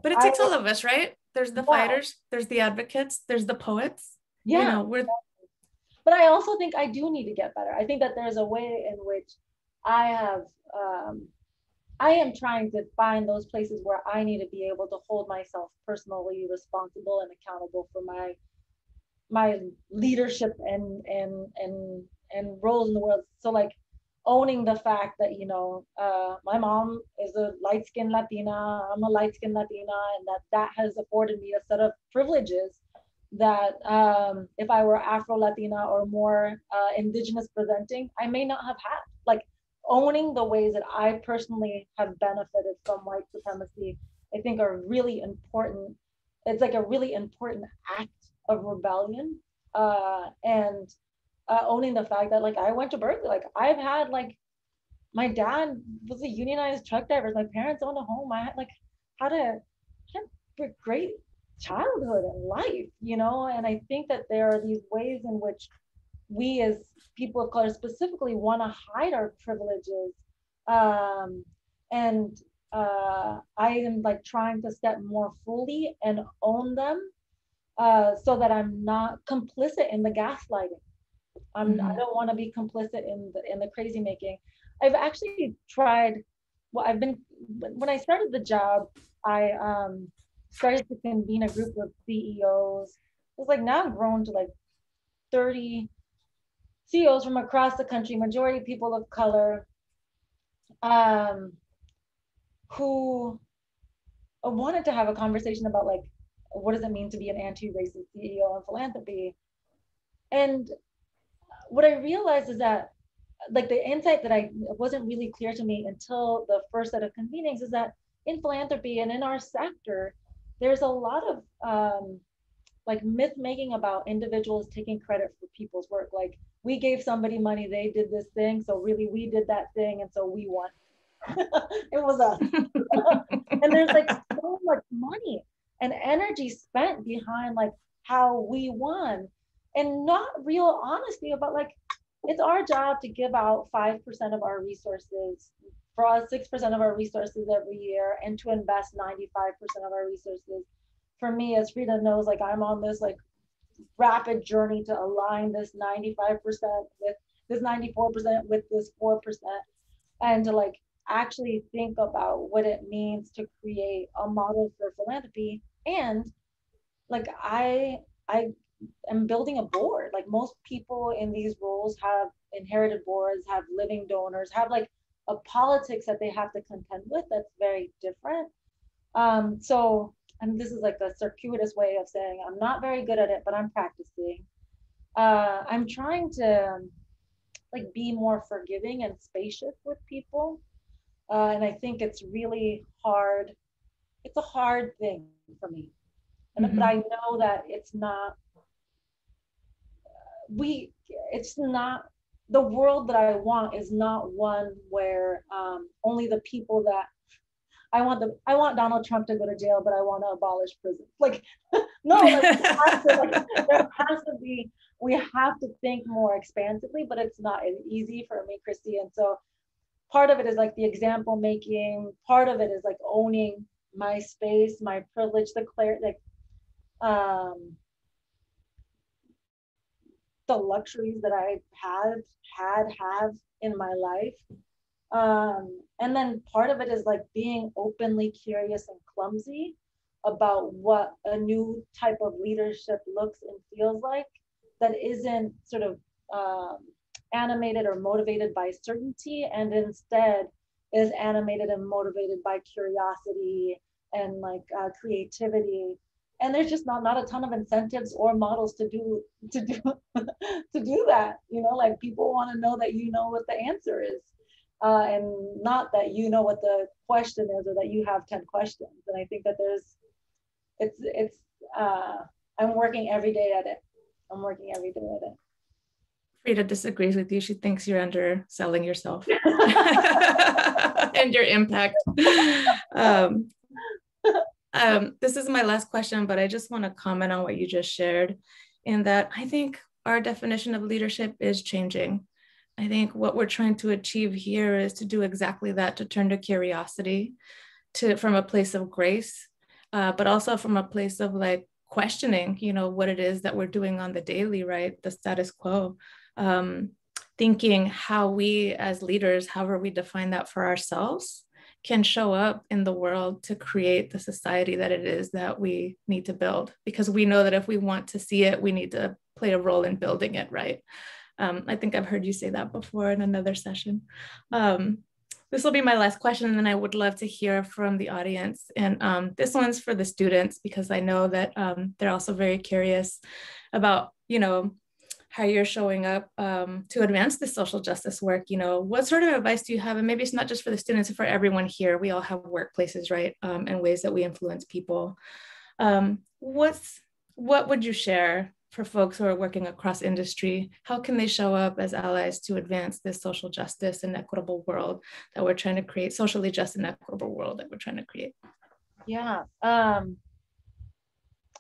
[SPEAKER 3] But it takes all of us, right? There's the fighters, there's the advocates, there's the poets.
[SPEAKER 2] Yeah. But I also think I do need to get better. I think that there's a way in which I am trying to find those places where I need to be able to hold myself personally responsible and accountable for my leadership and roles in the world. So like owning the fact that, my mom is a light-skinned Latina, I'm a light-skinned Latina, and that has afforded me a set of privileges that if I were Afro-Latina or more indigenous presenting, I may not have had. Like owning the ways that I personally have benefited from white supremacy, I think are really important. It's like a really important act of rebellion, and owning the fact that like I went to Berkeley, like I've had like my dad was a unionized truck driver, my parents owned a home, I had a great childhood and life, and I think that there are these ways in which we as people of color specifically want to hide our privileges, and I am like trying to step more fully and own them, so that I'm not complicit in the gaslighting. I don't want to be complicit in the crazy making. I've actually tried. Well, when I started the job, I started to convene a group of CEOs. It was like now grown to like 30 CEOs from across the country, majority people of color, who wanted to have a conversation about like, what does it mean to be an anti-racist CEO in philanthropy? And what I realized is that like the insight that wasn't really clear to me until the first set of convenings is that in philanthropy and in our sector, there's a lot of like myth making about individuals taking credit for people's work. Like we gave somebody money, they did this thing, so really we did that thing, and so we won. It was us. And there's like so much money and energy spent behind like how we won. and not real honesty about like, it's our job to give out 5% of our resources, for us 6% of our resources every year, and to invest 95% of our resources. For me, as Frida knows, like I'm on this like rapid journey to align this 95% with this 94% with this 4%, and to like actually think about what it means to create a model for philanthropy. And like I am building a board. Like most people in these roles have inherited boards, have living donors, have like a politics that they have to contend with that's very different. So, and this is like a circuitous way of saying I'm not very good at it, but I'm practicing. I'm trying to like be more forgiving and spacious with people. And I think it's really hard. It's a hard thing for me. And but I know that it's not the world that I want is not one where only the people that I want Donald Trump to go to jail, but I want to abolish prison. Like, no, like, there has to be, we have to think more expansively, but it's not easy for me, Cristy. And so part of it is like the example making, part of it is like owning my space, my privilege, the luxuries that I have in my life. And then part of it is like being openly curious and clumsy about what a new type of leadership looks and feels like, that isn't sort of animated or motivated by certainty, and instead is animated and motivated by curiosity and like creativity. And there's just not a ton of incentives or models to do that. You know, like people want to know that you know what the answer is, and not that you know what the question is, or that you have 10 questions. And I think that I'm working every day at it.
[SPEAKER 3] Frida disagrees with you. She thinks you're underselling yourself and your impact. This is my last question, but I just want to comment on what you just shared, in that I think our definition of leadership is changing. I think what we're trying to achieve here is to do exactly that, to turn to curiosity, from a place of grace, but also from a place of like questioning, you know, what it is that we're doing on the daily, right? The status quo. Thinking how we as leaders, however we define that for ourselves, can show up in the world to create the society that it is that we need to build. Because we know that if we want to see it, we need to play a role in building it, right? I think I've heard you say that before in another session. This will be my last question, and then I would love to hear from the audience. And this one's for the students, because I know that they're also very curious about, you know, how you're showing up to advance the social justice work. You know, what sort of advice do you have? And maybe it's not just for the students, but for everyone here. We all have workplaces, right? And ways that we influence people. What would you share for folks who are working across industry? How can they show up as allies to advance this social justice and equitable world that we're trying to create, socially just and equitable world that we're trying to create?
[SPEAKER 2] Yeah, I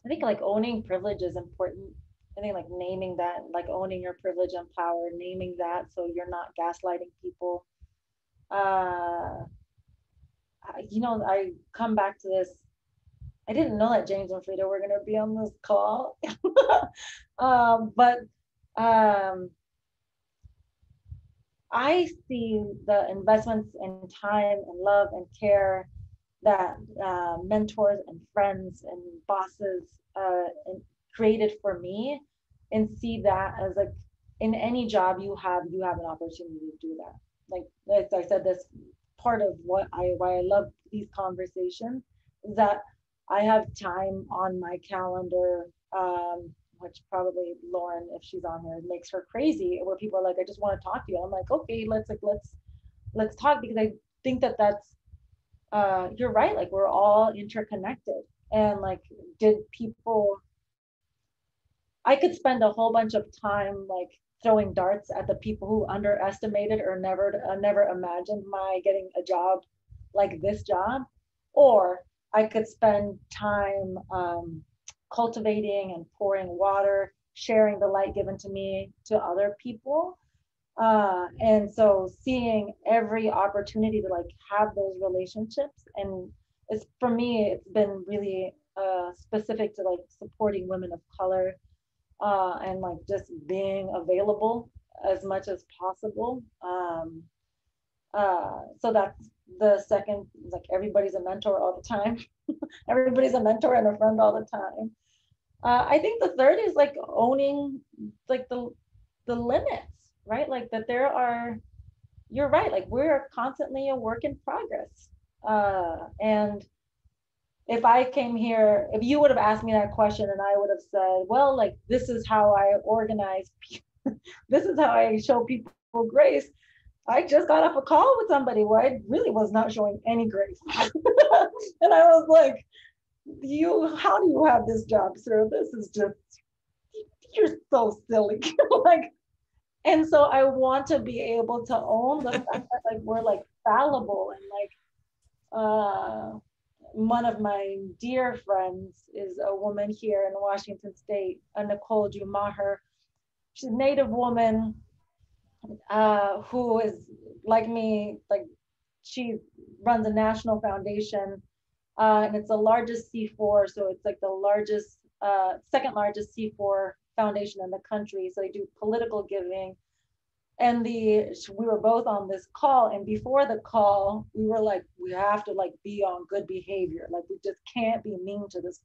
[SPEAKER 2] think like owning privilege is important. I think like naming that, like owning your privilege and power, naming that so you're not gaslighting people. You know, I come back to this. I didn't know that James and Frida were going to be on this call. But I see the investments in time and love and care that mentors and friends and bosses created for me, and see that as like in any job you have an opportunity to do that. Like I said, this part of why I love these conversations is that I have time on my calendar, which probably Lauren, if she's on here, makes her crazy, where people are like, I just want to talk to you. I'm like, okay, let's talk, because I think that that's you're right, like we're all interconnected. And like, I could spend a whole bunch of time like throwing darts at the people who underestimated or never imagined my getting a job like this job, or I could spend time cultivating and pouring water, sharing the light given to me to other people. And so seeing every opportunity to like have those relationships, and it's, for me, it's been really specific to like supporting women of color, and like just being available as much as possible. So that's the second, like everybody's a mentor all the time. Everybody's a mentor and a friend all the time. I think the third is like owning like the limits, right? Like that there are, you're right, like we're constantly a work in progress. And if I came here, if you would have asked me that question and I would have said, well, like this is how I organize, this is how I show people grace. I just got off a call with somebody where I really was not showing any grace. And I was like, how do you have this job, sir? This is just, you're so silly. Like, and so I want to be able to own the fact that like we're like fallible, and like one of my dear friends is a woman here in Washington State, Nicole Jumaher. She's a Native woman who is like me, like she runs a national foundation, and it's the largest C4, so it's like the largest, second largest C4 foundation in the country. So they do political giving. And we were both on this call, and before the call, we were like, we have to like be on good behavior. Like we just can't be mean to this.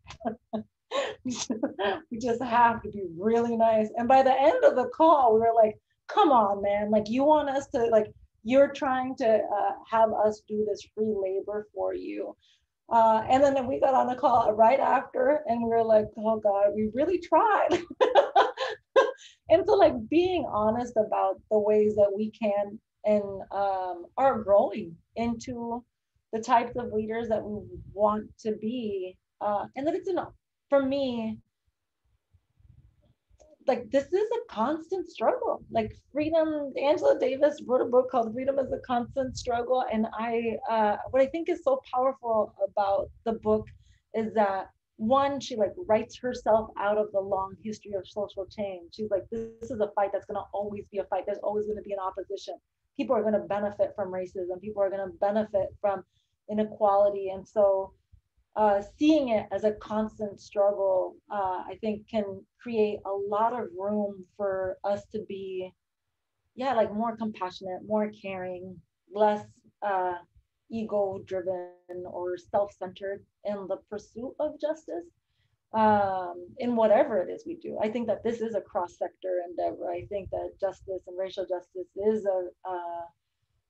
[SPEAKER 2] We just have to be really nice. And by the end of the call, we were like, come on, man. Like you want us to, like, you're trying to have us do this free labor for you. And then we got on the call right after, and we were like, oh God, we really tried. And so like being honest about the ways that we can and are growing into the types of leaders that we want to be. And that it's enough. For me, like this is a constant struggle. Like freedom, Angela Davis wrote a book called Freedom is a Constant Struggle. And what I think is so powerful about the book is that, one, she like writes herself out of the long history of social change. She's like, this is a fight that's going to always be a fight. There's always going to be an opposition. People are going to benefit from racism. People are going to benefit from inequality. And so seeing it as a constant struggle, I think can create a lot of room for us to be, yeah, like more compassionate, more caring, less ego driven or self-centered in the pursuit of justice, in whatever it is we do. I think that this is a cross-sector endeavor. I think that justice and racial justice is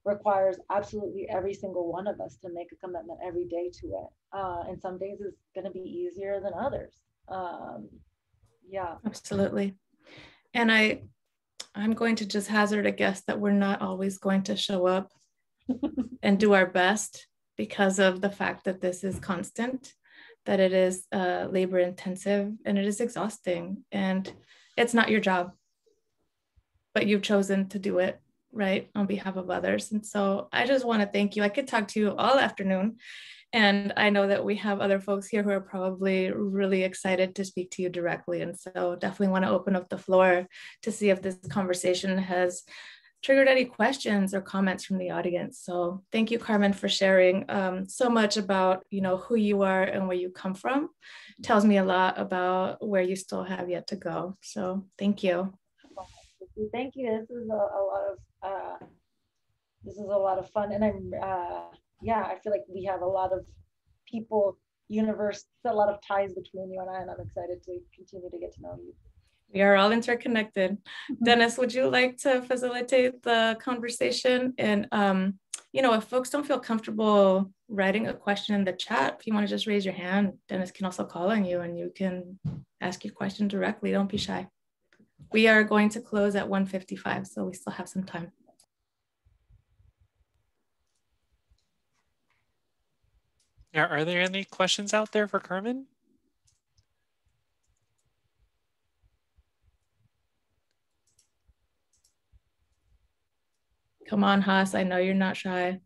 [SPEAKER 2] requires absolutely every single one of us to make a commitment every day to it. And some days it's going to be easier than others. Yeah,
[SPEAKER 3] absolutely. And I'm going to just hazard a guess that we're not always going to show up and do our best because of the fact that this is constant, that it is labor intensive, and it is exhausting, and it's not your job, but you've chosen to do it, right, on behalf of others. And so I just want to thank you. I could talk to you all afternoon, and I know that we have other folks here who are probably really excited to speak to you directly. And so definitely want to open up the floor to see if this conversation has triggered any questions or comments from the audience. So thank you, Carmen, for sharing so much about, you know, who you are and where you come from. It tells me a lot about where you still have yet to go. So thank you.
[SPEAKER 2] Thank you. This is a lot of fun, and I'm yeah, I feel like we have a lot of people, universe, a lot of ties between you and I, and I'm excited to continue to get to know you.
[SPEAKER 3] We are all interconnected. Mm-hmm. Dennis, would you like to facilitate the conversation? And you know, if folks don't feel comfortable writing a question in the chat, if you want to just raise your hand, Dennis can also call on you and you can ask your question directly. Don't be shy. We are going to close at 1:55, so we still have some time.
[SPEAKER 1] Are there any questions out there for Carmen?
[SPEAKER 3] Come on, Haas, I know you're not shy.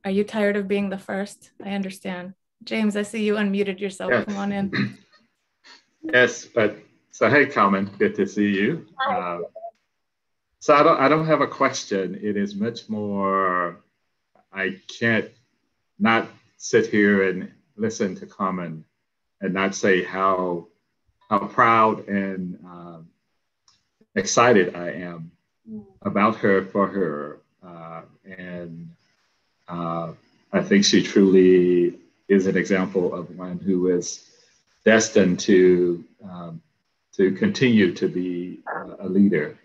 [SPEAKER 3] Are you tired of being the first? I understand. James, I see you unmuted yourself.
[SPEAKER 4] Yes.
[SPEAKER 3] Come on in.
[SPEAKER 4] Yes, but so hey, Carmen, good to see you. So I don't have a question. It is much more. I can't not sit here and listen to Carmen and not say how proud and excited I am about her for her, and I think she truly is an example of one who is destined to continue to be a leader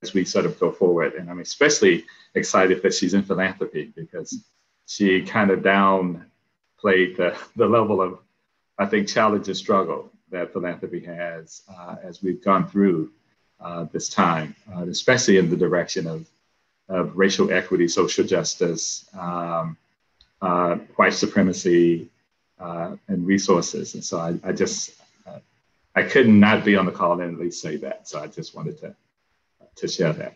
[SPEAKER 4] as we sort of go forward. And I'm especially excited that she's in philanthropy, because she kind of downplayed the level of, I think, challenge and struggle that philanthropy has as we've gone through this time, especially in the direction of racial equity, social justice, white supremacy, and resources. And so I just, I could not be on the call and at least say that. So I just wanted to share that.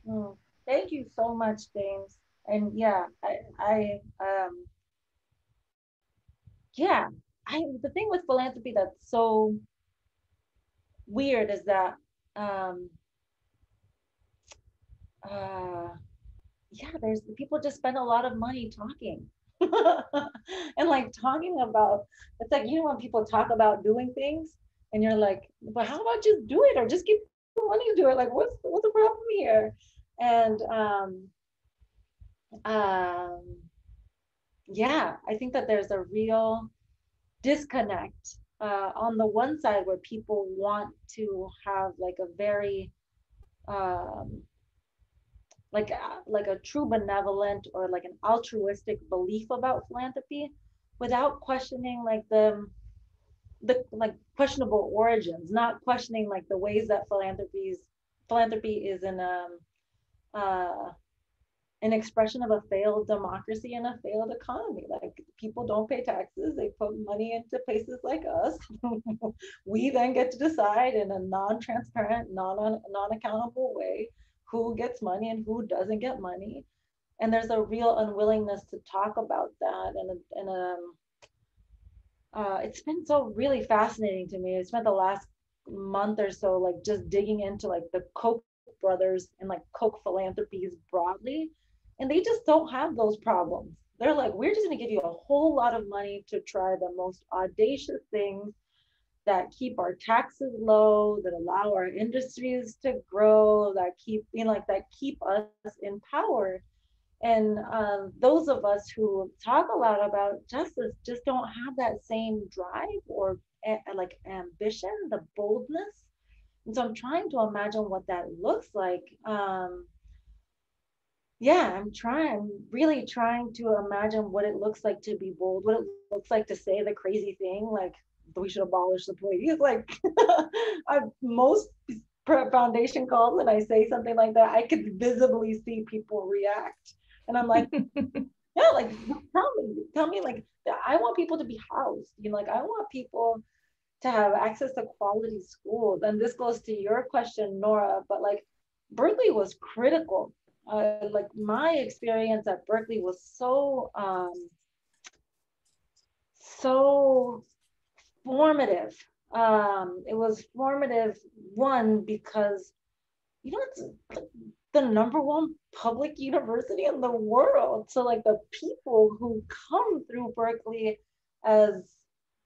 [SPEAKER 2] Oh, thank you so much, James. And yeah, the thing with philanthropy that's so weird is that, there's people just spend a lot of money talking. And like talking about, it's like, you know, when people talk about doing things and you're like, but how about just do it, or just give money to do it? Like, what's the problem here? And I think that there's a real disconnect on the one side, where people want to have like a very like a true benevolent or like an altruistic belief about philanthropy, without questioning like the like questionable origins, not questioning like the ways that philanthropy is an expression of a failed democracy and a failed economy. Like, people don't pay taxes, they put money into places like us. We then get to decide in a non-transparent, non-accountable way who gets money and who doesn't get money. And there's a real unwillingness to talk about that. And it's been so really fascinating to me. I spent the last month or so like just digging into like the Koch brothers and like Koch philanthropies broadly. And they just don't have those problems. They're like, we're just gonna give you a whole lot of money to try the most audacious things that keep our taxes low, that allow our industries to grow, that keep us in power. And those of us who talk a lot about justice just don't have that same drive or like ambition, the boldness. And so I'm trying to imagine what that looks like. I'm really trying to imagine what it looks like to be bold, what it looks like to say the crazy thing, like we should abolish the police. Like most foundation calls, when I say something like that, I could visibly see people react. And I'm like, yeah, like tell me, like, I want people to be housed. You know, like I want people to have access to quality schools. And this goes to your question, Nora, but like Berkeley was critical. Like my experience at Berkeley was so formative. It was formative, one, because it's the #1 public university in the world. So like the people who come through Berkeley as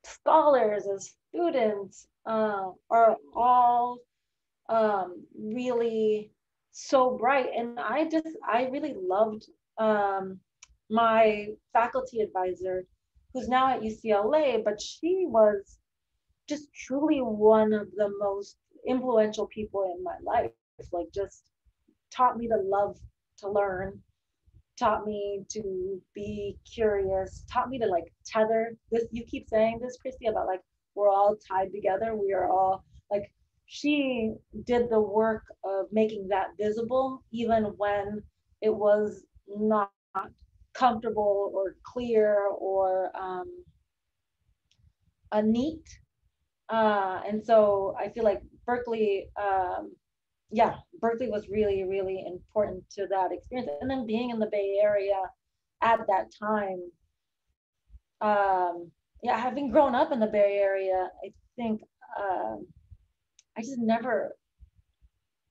[SPEAKER 2] scholars, as students, are all really so bright. And I really loved my faculty advisor, who's now at UCLA, but she was just truly one of the most influential people in my life. Like, just taught me to love to learn, taught me to be curious, taught me to like tether this. You keep saying this, Cristy, about like we're all tied together. We are all like, she did the work of making that visible, even when it was not comfortable or clear or neat. And so I feel like Berkeley, Berkeley was really, really important to that experience. And then being in the Bay Area at that time, yeah, having grown up in the Bay Area, I think I just never,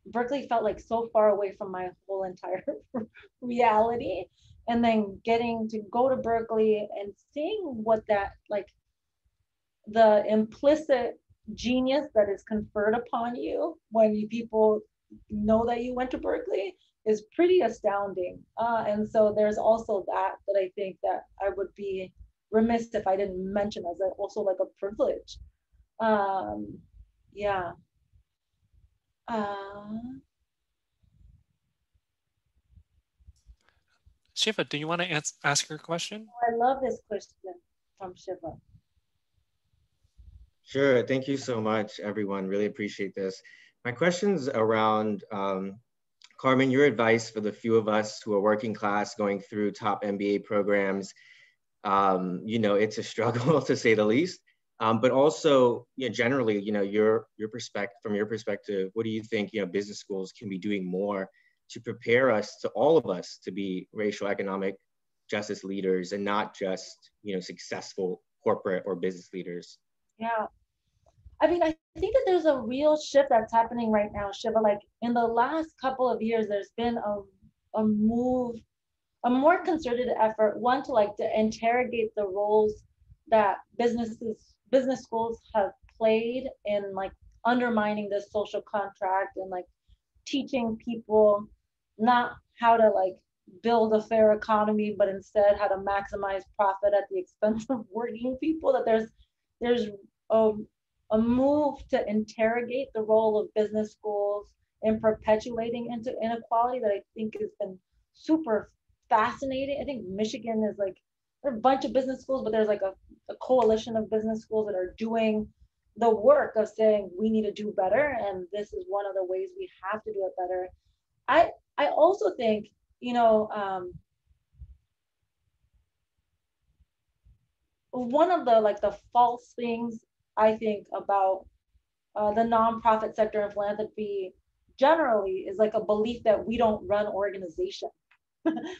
[SPEAKER 2] Berkeley felt like so far away from my whole entire reality. And then getting to go to Berkeley and seeing what that, like, the implicit genius that is conferred upon you when people know that you went to Berkeley is pretty astounding. And so there's also that I think that I would be remiss if I didn't mention as also like a privilege. Yeah.
[SPEAKER 1] Shiva, do you want to ask your question?
[SPEAKER 2] I love this question from Shiva.
[SPEAKER 5] Sure, thank you so much, everyone. Really appreciate this. My question's around, Carmen, your advice for the few of us who are working class going through top MBA programs. You know, it's a struggle to say the least, but also, you know, generally, you know, from your perspective, what do you think, you know, business schools can be doing more to prepare us, to all of us, to be racial economic justice leaders and not just, you know, successful corporate or business leaders?
[SPEAKER 2] Yeah. I mean, I think that there's a real shift that's happening right now, Shiva. Like in the last couple of years, there's been a move, a more concerted effort, one to like to interrogate the roles that business schools have played in like undermining the social contract and like teaching people not how to like build a fair economy, but instead how to maximize profit at the expense of working people. That there's a move to interrogate the role of business schools in perpetuating into inequality that I think has been super fascinating. I think Michigan is like, there are a bunch of business schools, but there's like a coalition of business schools that are doing the work of saying we need to do better, and this is one of the ways we have to do it better. I also think, you know, one of the false things I think about the nonprofit sector and philanthropy generally is like a belief that we don't run organizations.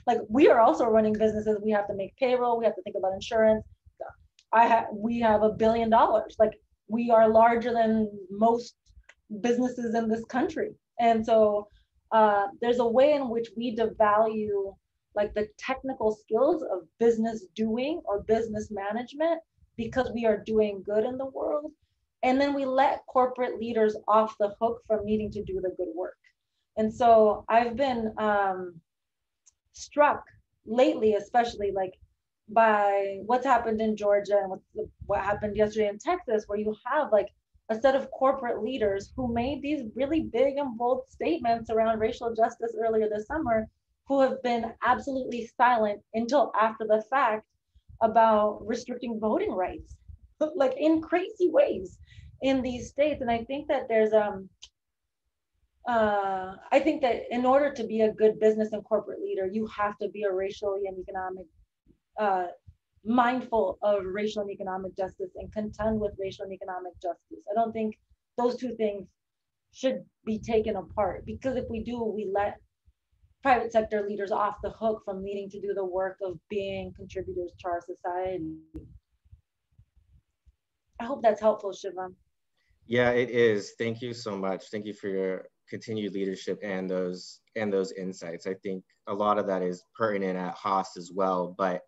[SPEAKER 2] Like we are also running businesses. We have to make payroll. We have to think about insurance. We have $1 billion. Like we are larger than most businesses in this country. And so there's a way in which we devalue like the technical skills of business doing or business management because we are doing good in the world. And then we let corporate leaders off the hook from needing to do the good work. And so I've been struck lately, especially like by what's happened in Georgia and what happened yesterday in Texas, where you have like a set of corporate leaders who made these really big and bold statements around racial justice earlier this summer, who have been absolutely silent until after the fact about restricting voting rights, like in crazy ways in these states. And I think that there's I think that in order to be a good business and corporate leader, you have to be a racially and economic mindful of racial and economic justice and contend with racial and economic justice. I don't think those two things should be taken apart, because if we do, we let private sector leaders off the hook from needing to do the work of being contributors to our society. I hope that's helpful, Shiva.
[SPEAKER 5] Yeah, it is. Thank you so much. Thank you for your continued leadership and those insights. I think a lot of that is pertinent at Haas as well, but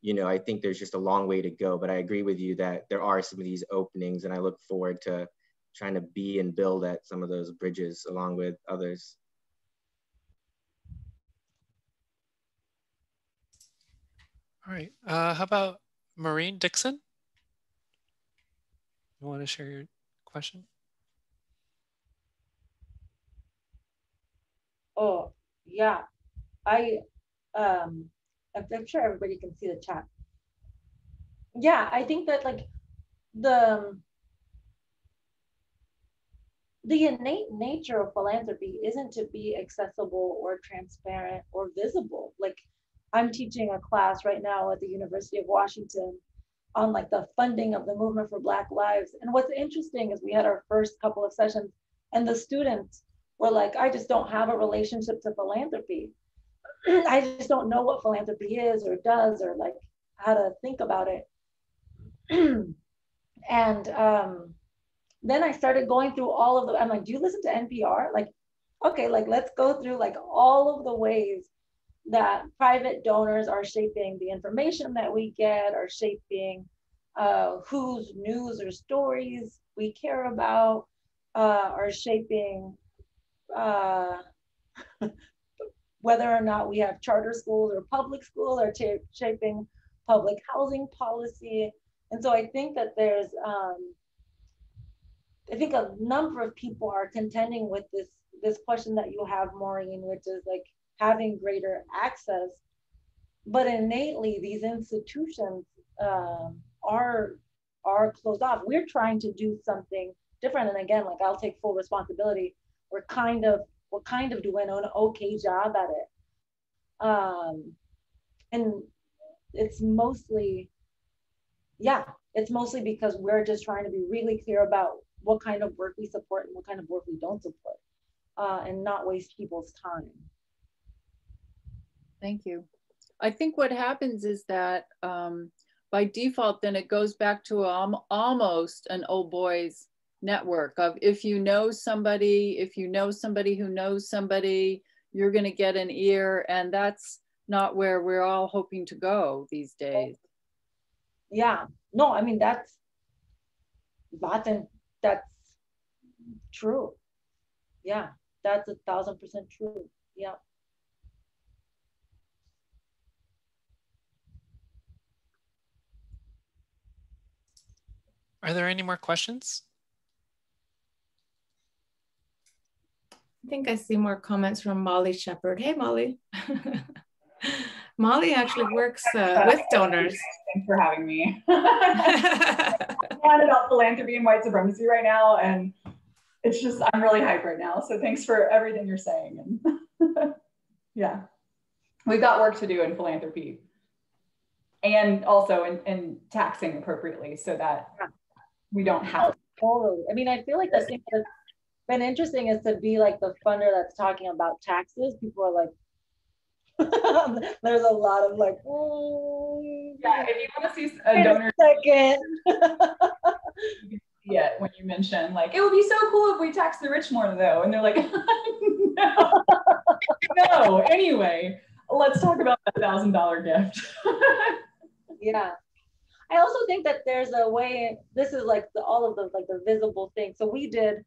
[SPEAKER 5] you know, I think there's just a long way to go. But I agree with you that there are some of these openings, and I look forward to trying to be and build at some of those bridges along with others.
[SPEAKER 1] All right. How about Maureen Dixon? You want to share your question?
[SPEAKER 2] Oh, yeah. I'm sure everybody can see the chat. Yeah, I think that like the innate nature of philanthropy isn't to be accessible or transparent or visible. Like I'm teaching a class right now at the University of Washington on like the funding of the movement for Black lives. And what's interesting is we had our first couple of sessions and the students were like, I just don't have a relationship to philanthropy. I just don't know what philanthropy is or does or like how to think about it. And then I started going through all of the, I'm like, do you listen to NPR? Like, okay, like let's go through like all of the ways that private donors are shaping the information that we get, are shaping whose news or stories we care about, are shaping whether or not we have charter schools or public schools, are shaping public housing policy. And so I think that there's, I think a number of people are contending with this question that you have, Maureen, which is like having greater access. But innately, these institutions are closed off. We're trying to do something different. And again, like I'll take full responsibility. We're kind of doing an okay job at it. And it's mostly, it's mostly because we're just trying to be really clear about what kind of work we support and what kind of work we don't support, and not waste people's time.
[SPEAKER 6] Thank you. I think what happens is that by default, then it goes back to almost an old boys network of if you know somebody who knows somebody, you're going to get an ear. And that's not where we're all hoping to go these days.
[SPEAKER 2] Yeah, no, I mean, that's true. Yeah, that's 1,000% true. Yeah.
[SPEAKER 1] Are there any more questions?
[SPEAKER 3] I think I see more comments from Molly Shepard. Hey, Molly. Molly actually works with donors.
[SPEAKER 7] Thanks for having me. I'm about philanthropy and white supremacy right now, and it's just, I'm really hyped right now. So thanks for everything you're saying. And yeah, we've got work to do in philanthropy and also in taxing appropriately so that we don't have to.
[SPEAKER 2] Totally. I mean, I feel like the thing that's been interesting is to be like the funder that's talking about taxes. People are like, there's a lot of like,
[SPEAKER 7] yeah, if you want to see a donor yeah, when you mention like, it would be so cool if we tax the rich more though. And they're like, no. No, anyway, let's talk about that $1,000 gift.
[SPEAKER 2] Yeah. I also think that there's a way, this is like all of the like the visible things. So we did,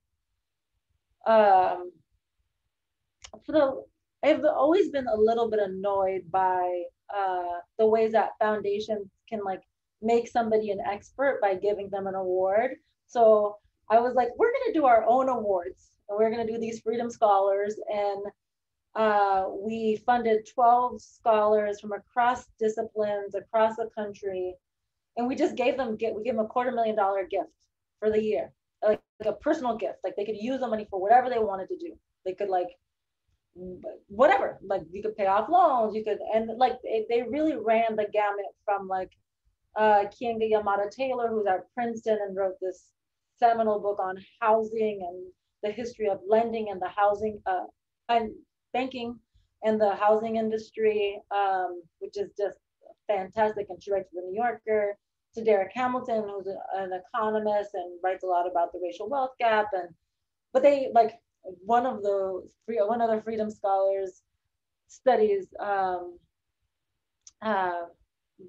[SPEAKER 2] I've always been a little bit annoyed by the ways that foundations can like make somebody an expert by giving them an award. So I was like, we're gonna do our own awards, and we're gonna do these Freedom Scholars, and we funded 12 scholars from across disciplines, across the country, and we just gave them, we gave them a $250,000 gift for the year, like a personal gift. Like they could use the money for whatever they wanted to do. They could like, whatever, like you could pay off loans, you could, and like they really ran the gamut from like Kienga Yamada Taylor, who's at Princeton and wrote this seminal book on housing and the history of lending and the housing and banking and the housing industry, which is just fantastic. And she writes for the New Yorker. To Derek Hamilton, who's an economist and writes a lot about the racial wealth gap. And but they like one of the Freedom Scholars studies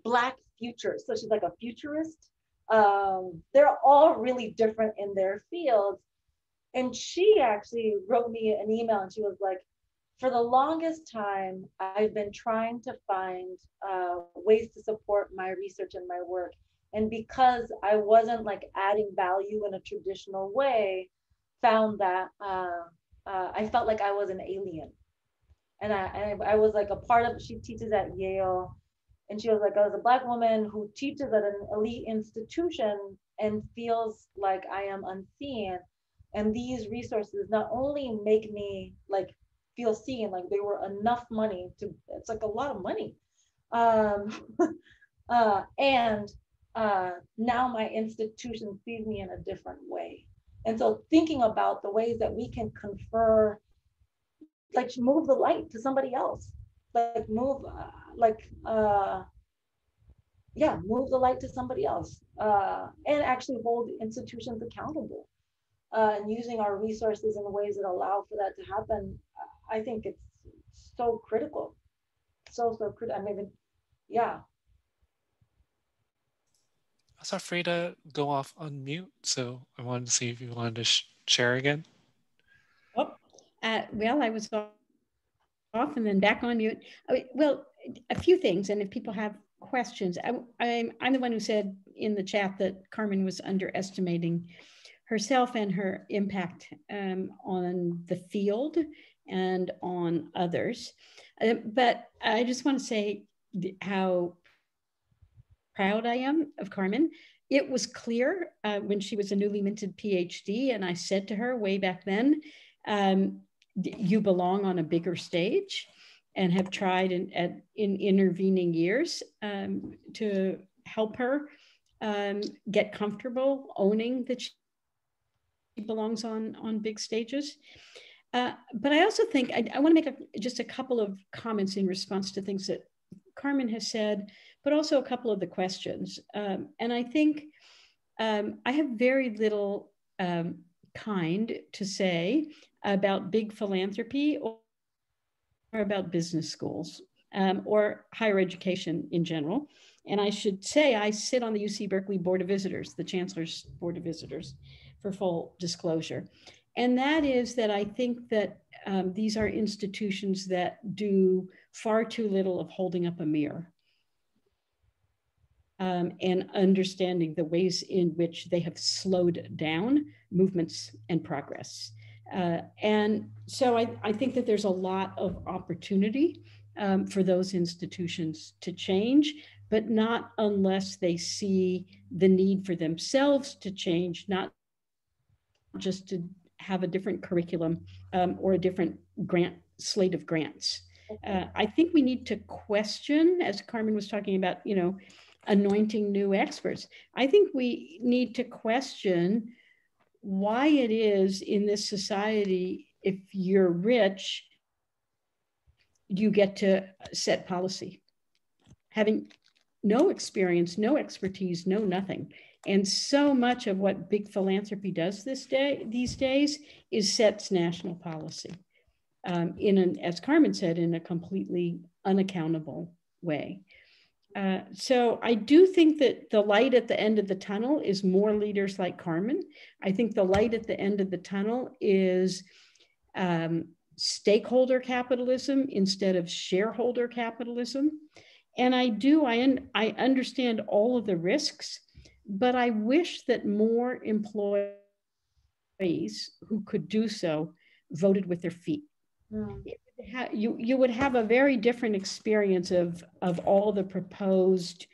[SPEAKER 2] Black futures. So she's like a futurist. They're all really different in their fields. And she actually wrote me an email and she was like, for the longest time, I've been trying to find ways to support my research and my work. And because I wasn't like adding value in a traditional way, found that I felt like I was an alien. And I was like a part of, she teaches at Yale. And she was like, I was a Black woman who teaches at an elite institution and feels like I am unseen. And these resources not only make me like feel seen, like they were enough money to, it's like a lot of money. And now my institution sees me in a different way. And so thinking about the ways that we can confer, like move the light to somebody else, like move, yeah, move the light to somebody else, and actually hold institutions accountable, and using our resources in ways that allow for that to happen. I think it's so critical, so critical. I mean, yeah.
[SPEAKER 1] I saw Frida go off on mute, so I wanted to see if you wanted to share again.
[SPEAKER 8] Oh, well, I was off and then back on mute. Well, a few things, and if people have questions, I'm the one who said in the chat that Carmen was underestimating herself and her impact on the field and on others. But I just want to say how proud I am of Carmen. It was clear when she was a newly minted PhD, and I said to her way back then, you belong on a bigger stage, and have tried in intervening years to help her get comfortable owning that she belongs on big stages. But I also think I want to make just a couple of comments in response to things that Carmen has said, but also a couple of the questions. And I think I have very little kind to say about big philanthropy or about business schools or higher education in general. And I should say I sit on the UC Berkeley Board of Visitors, the Chancellor's Board of Visitors, for full disclosure. And that is that I think that these are institutions that do far too little of holding up a mirror and understanding the ways in which they have slowed down movements and progress. And so I think that there's a lot of opportunity for those institutions to change, but not unless they see the need for themselves to change, not just to have a different curriculum or a different slate of grants. I think we need to question, as Carmen was talking about, anointing new experts. I think we need to question why it is in this society, if you're rich, you get to set policy, having no experience, no expertise, no nothing. And so much of what big philanthropy does these days is sets national policy as Carmen said, in a completely unaccountable way. So I do think that the light at the end of the tunnel is more leaders like Carmen. I think the light at the end of the tunnel is stakeholder capitalism instead of shareholder capitalism. And I understand all of the risks, but I wish that more employees who could do so voted with their feet. You would have a very different experience of all the proposed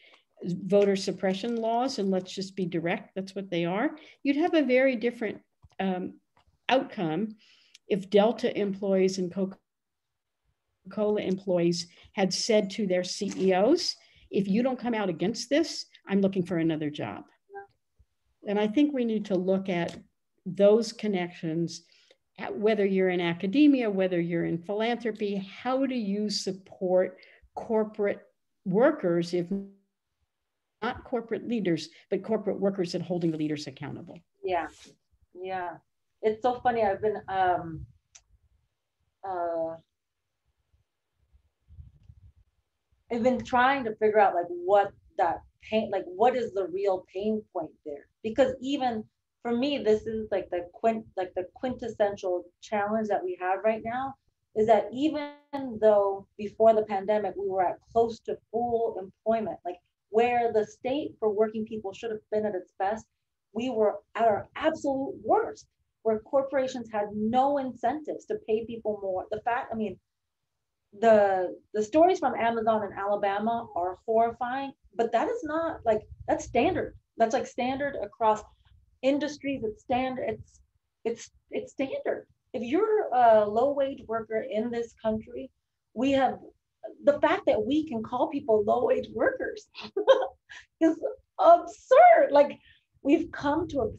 [SPEAKER 8] voter suppression laws, and let's just be direct, that's what they are. You'd have a very different outcome if Delta employees and Coca-Cola employees had said to their CEOs, if you don't come out against this, I'm looking for another job. And I think we need to look at those connections, whether you're in academia, whether you're in philanthropy. How do you support corporate workers, if not corporate leaders, but corporate workers, and holding the leaders accountable?
[SPEAKER 2] Yeah, yeah. It's so funny. I've been trying to figure out what that pain, what is the real pain point there? Because even for me, this is the quintessential challenge that we have right now, is that even though before the pandemic we were at close to full employment, where the state for working people should have been at its best, we were at our absolute worst, where corporations had no incentives to pay people more. The stories from Amazon and Alabama are horrifying, but that is not that's standard. That's standard across industries. It's standard. It's standard. If you're a low-wage worker in this country, we have the fact that we can call people low-wage workers is absurd. We've come to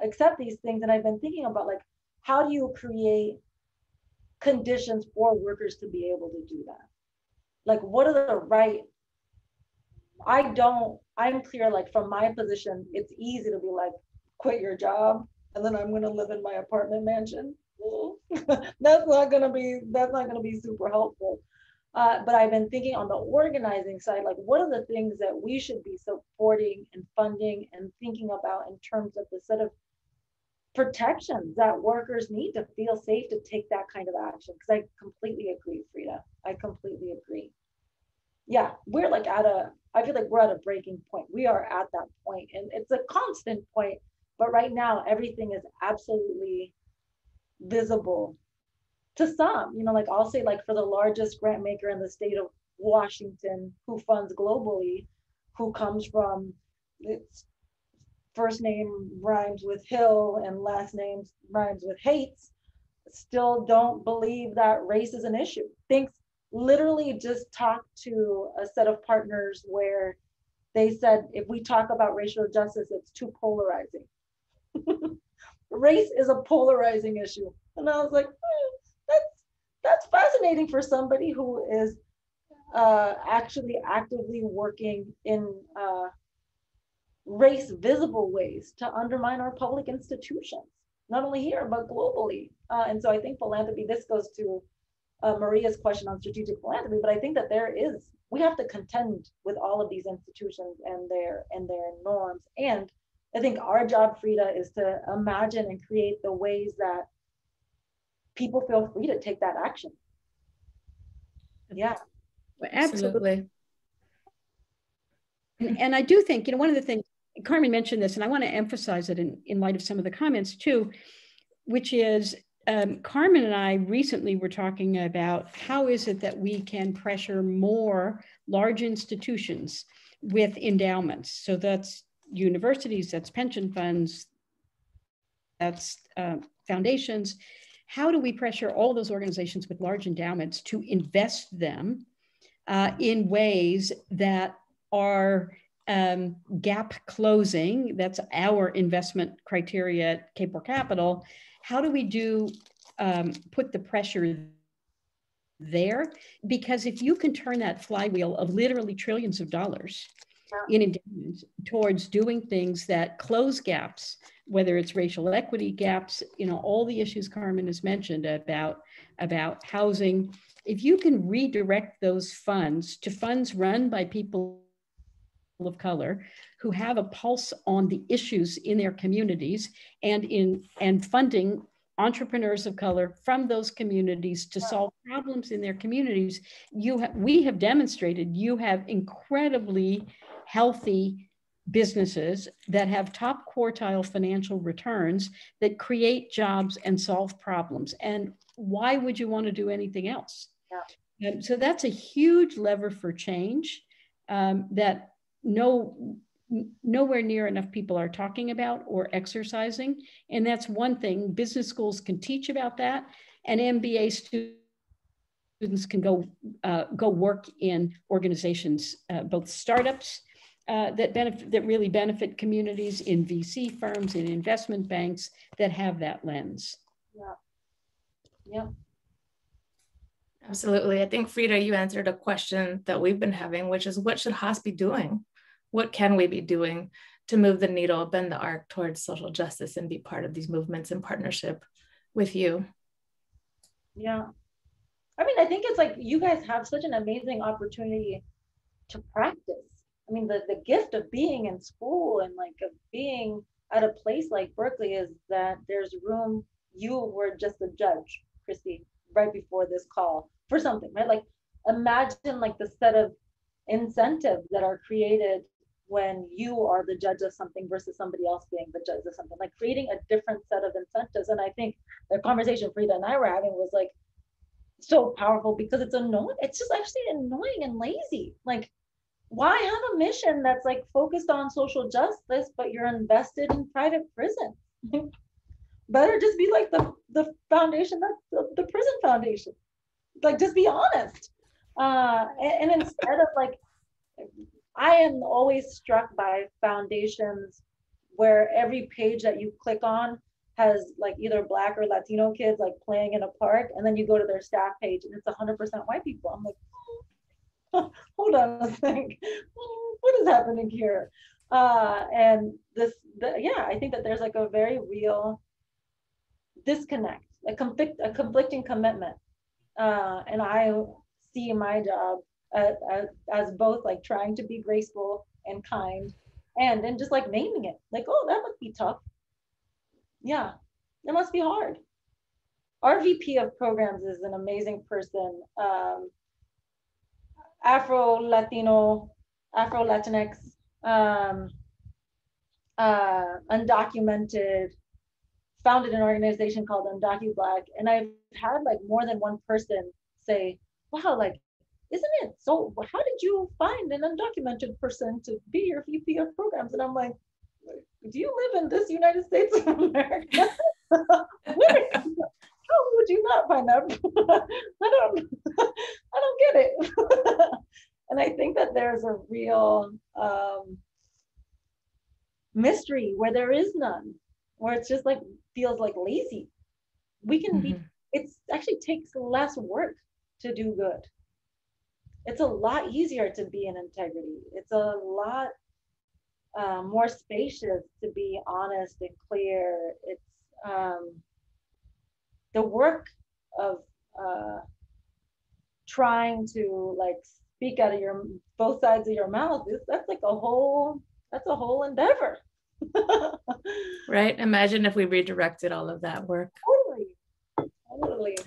[SPEAKER 2] accept these things, and I've been thinking about how do you create conditions for workers to be able to do that? What are the right I'm clear, like from my position, it's easy to be like, quit your job and then I'm gonna live in my apartment mansion. That's not gonna be super helpful. But I've been thinking on the organizing side, like what are the things that we should be supporting and funding and thinking about in terms of the set of protections that workers need to feel safe to take that kind of action. Because I completely agree, Frida. I completely agree. Yeah, we're like I feel like we're at a breaking point. We are at that point, and it's a constant point. But right now, everything is absolutely visible to some. Like I'll say, like for the largest grant maker in the state of Washington, who funds globally, who comes from, its first name rhymes with Hill and last name rhymes with Hates, still don't believe that race is an issue. Thinks literally just talked to a set of partners where they said, if we talk about racial justice, it's too polarizing. Race is a polarizing issue. And I was like, that's fascinating for somebody who is actually actively working in race visible ways to undermine our public institutions, not only here, but globally. And so I think philanthropy, this goes to Maria's question on strategic philanthropy, but I think that we have to contend with all of these institutions and their norms. And I think our job, Frida, is to imagine and create the ways that people feel free to take that action. Yeah.
[SPEAKER 8] Absolutely. And I do think, one of the things, Carmen mentioned this, and I want to emphasize it in light of some of the comments too, which is Carmen and I recently were talking about how is it that we can pressure more large institutions with endowments. So that's universities, that's pension funds, that's foundations. How do we pressure all those organizations with large endowments to invest them in ways that are gap closing? That's our investment criteria at K4 Capital. How do we put the pressure there? Because if you can turn that flywheel of literally trillions of dollars in endowments towards doing things that close gaps, whether it's racial equity gaps, all the issues Carmen has mentioned about housing, if you can redirect those funds to funds run by people of color who have a pulse on the issues in their communities and funding entrepreneurs of color from those communities to solve problems in their communities, we have demonstrated you have incredibly healthy businesses that have top quartile financial returns that create jobs and solve problems. And why would you want to do anything else? Yeah. So that's a huge lever for change that nowhere near enough people are talking about or exercising. And that's one thing. Business schools can teach about that, and MBA students can go work in organizations, both startups that really benefit communities, in VC firms, in investment banks that have that lens.
[SPEAKER 2] Yeah.
[SPEAKER 3] Absolutely. I think, Frida, you answered a question that we've been having, which is what should Haas be doing? What can we be doing to move the needle, bend the arc towards social justice, and be part of these movements in partnership with you?
[SPEAKER 2] Yeah. I mean, I think it's like you guys have such an amazing opportunity to practice. I mean, the gift of being in school and like of being at a place like Berkeley is that there's room. You were just a judge, Cristy, right before this call for something, right? Like imagine like the set of incentives that are created when you are the judge of something versus somebody else being the judge of something, like creating a different set of incentives. And I think the conversation Frida and I were having was like so powerful because it's annoying. It's just actually annoying and lazy. Like, why have a mission that's like focused on social justice, but you're invested in private prison? Better just be like the foundation, that's the prison foundation. Like, just be honest. And instead of like, I am always struck by foundations where every page that you click on has like either Black or Latino kids like playing in a park, and then you go to their staff page and it's 100% white people. I'm like, hold on a second, what is happening here? And yeah, I think that there's like a very real disconnect, a conflicting commitment. And I see my job as both like trying to be graceful and kind, and then just like naming it, like, oh, that must be tough. Yeah, it must be hard. Our VP of programs is an amazing person. Afro-Latino, Afro-Latinx, undocumented, founded an organization called UndocuBlack. And I've had like more than one person say, wow, like, isn't it so, how did you find an undocumented person to be your VP of programs? And I'm like, do you live in this United States of America? How would you not find that? I don't get it. And I think that there's a real mystery where there is none, where it's just like feels like lazy. We can be, it actually takes less work to do good. It's a lot easier to be in integrity. It's a lot more spacious to be honest and clear. It's the work of trying to like speak out of your both sides of your mouth, that's like a whole endeavor.
[SPEAKER 3] Right. Imagine if we redirected all of that work.
[SPEAKER 2] Totally.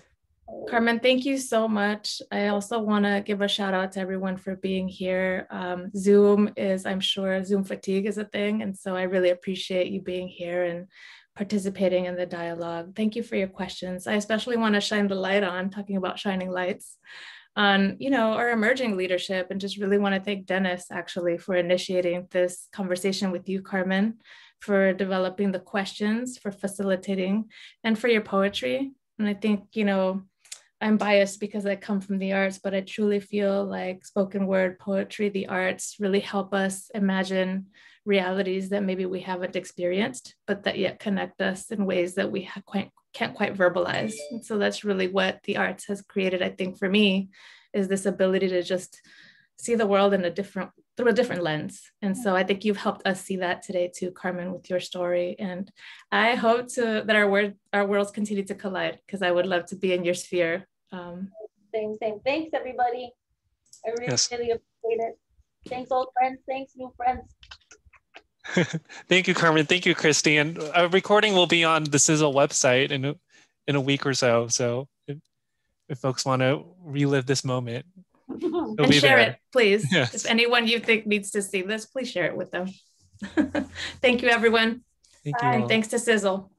[SPEAKER 3] Carmen, thank you so much. I also want to give a shout out to everyone for being here. Zoom is, I'm sure, Zoom fatigue is a thing. And so I really appreciate you being here and participating in the dialogue. Thank you for your questions. I especially want to shine the light on, talking about shining lights, on, you know, our emerging leadership, and just really want to thank Dennis actually for initiating this conversation with you, Carmen, for developing the questions, for facilitating, and for your poetry. And I think, you know, I'm biased because I come from the arts, but I truly feel like spoken word, poetry, the arts really help us imagine realities that maybe we haven't experienced, but that yet connect us in ways that we can't quite verbalize. And so that's really what the arts has created, I think, for me, is this ability to just see the world in through a different lens. And so I think you've helped us see that today too, Carmen, with your story. And I hope that our worlds continue to collide, because I would love to be in your sphere.
[SPEAKER 2] Same. Thanks, everybody. I really appreciate it. Thanks, old friends. Thanks, new friends.
[SPEAKER 1] Thank you, Carmen. Thank you, Cristy. And a recording will be on the CSSL website in a week or so. So if folks want to relive this moment,
[SPEAKER 3] and share it, please.
[SPEAKER 1] Yes.
[SPEAKER 3] If anyone you think needs to see this, please share it with them. Thank you, everyone.
[SPEAKER 1] Thank you.
[SPEAKER 3] And thanks to CSSL.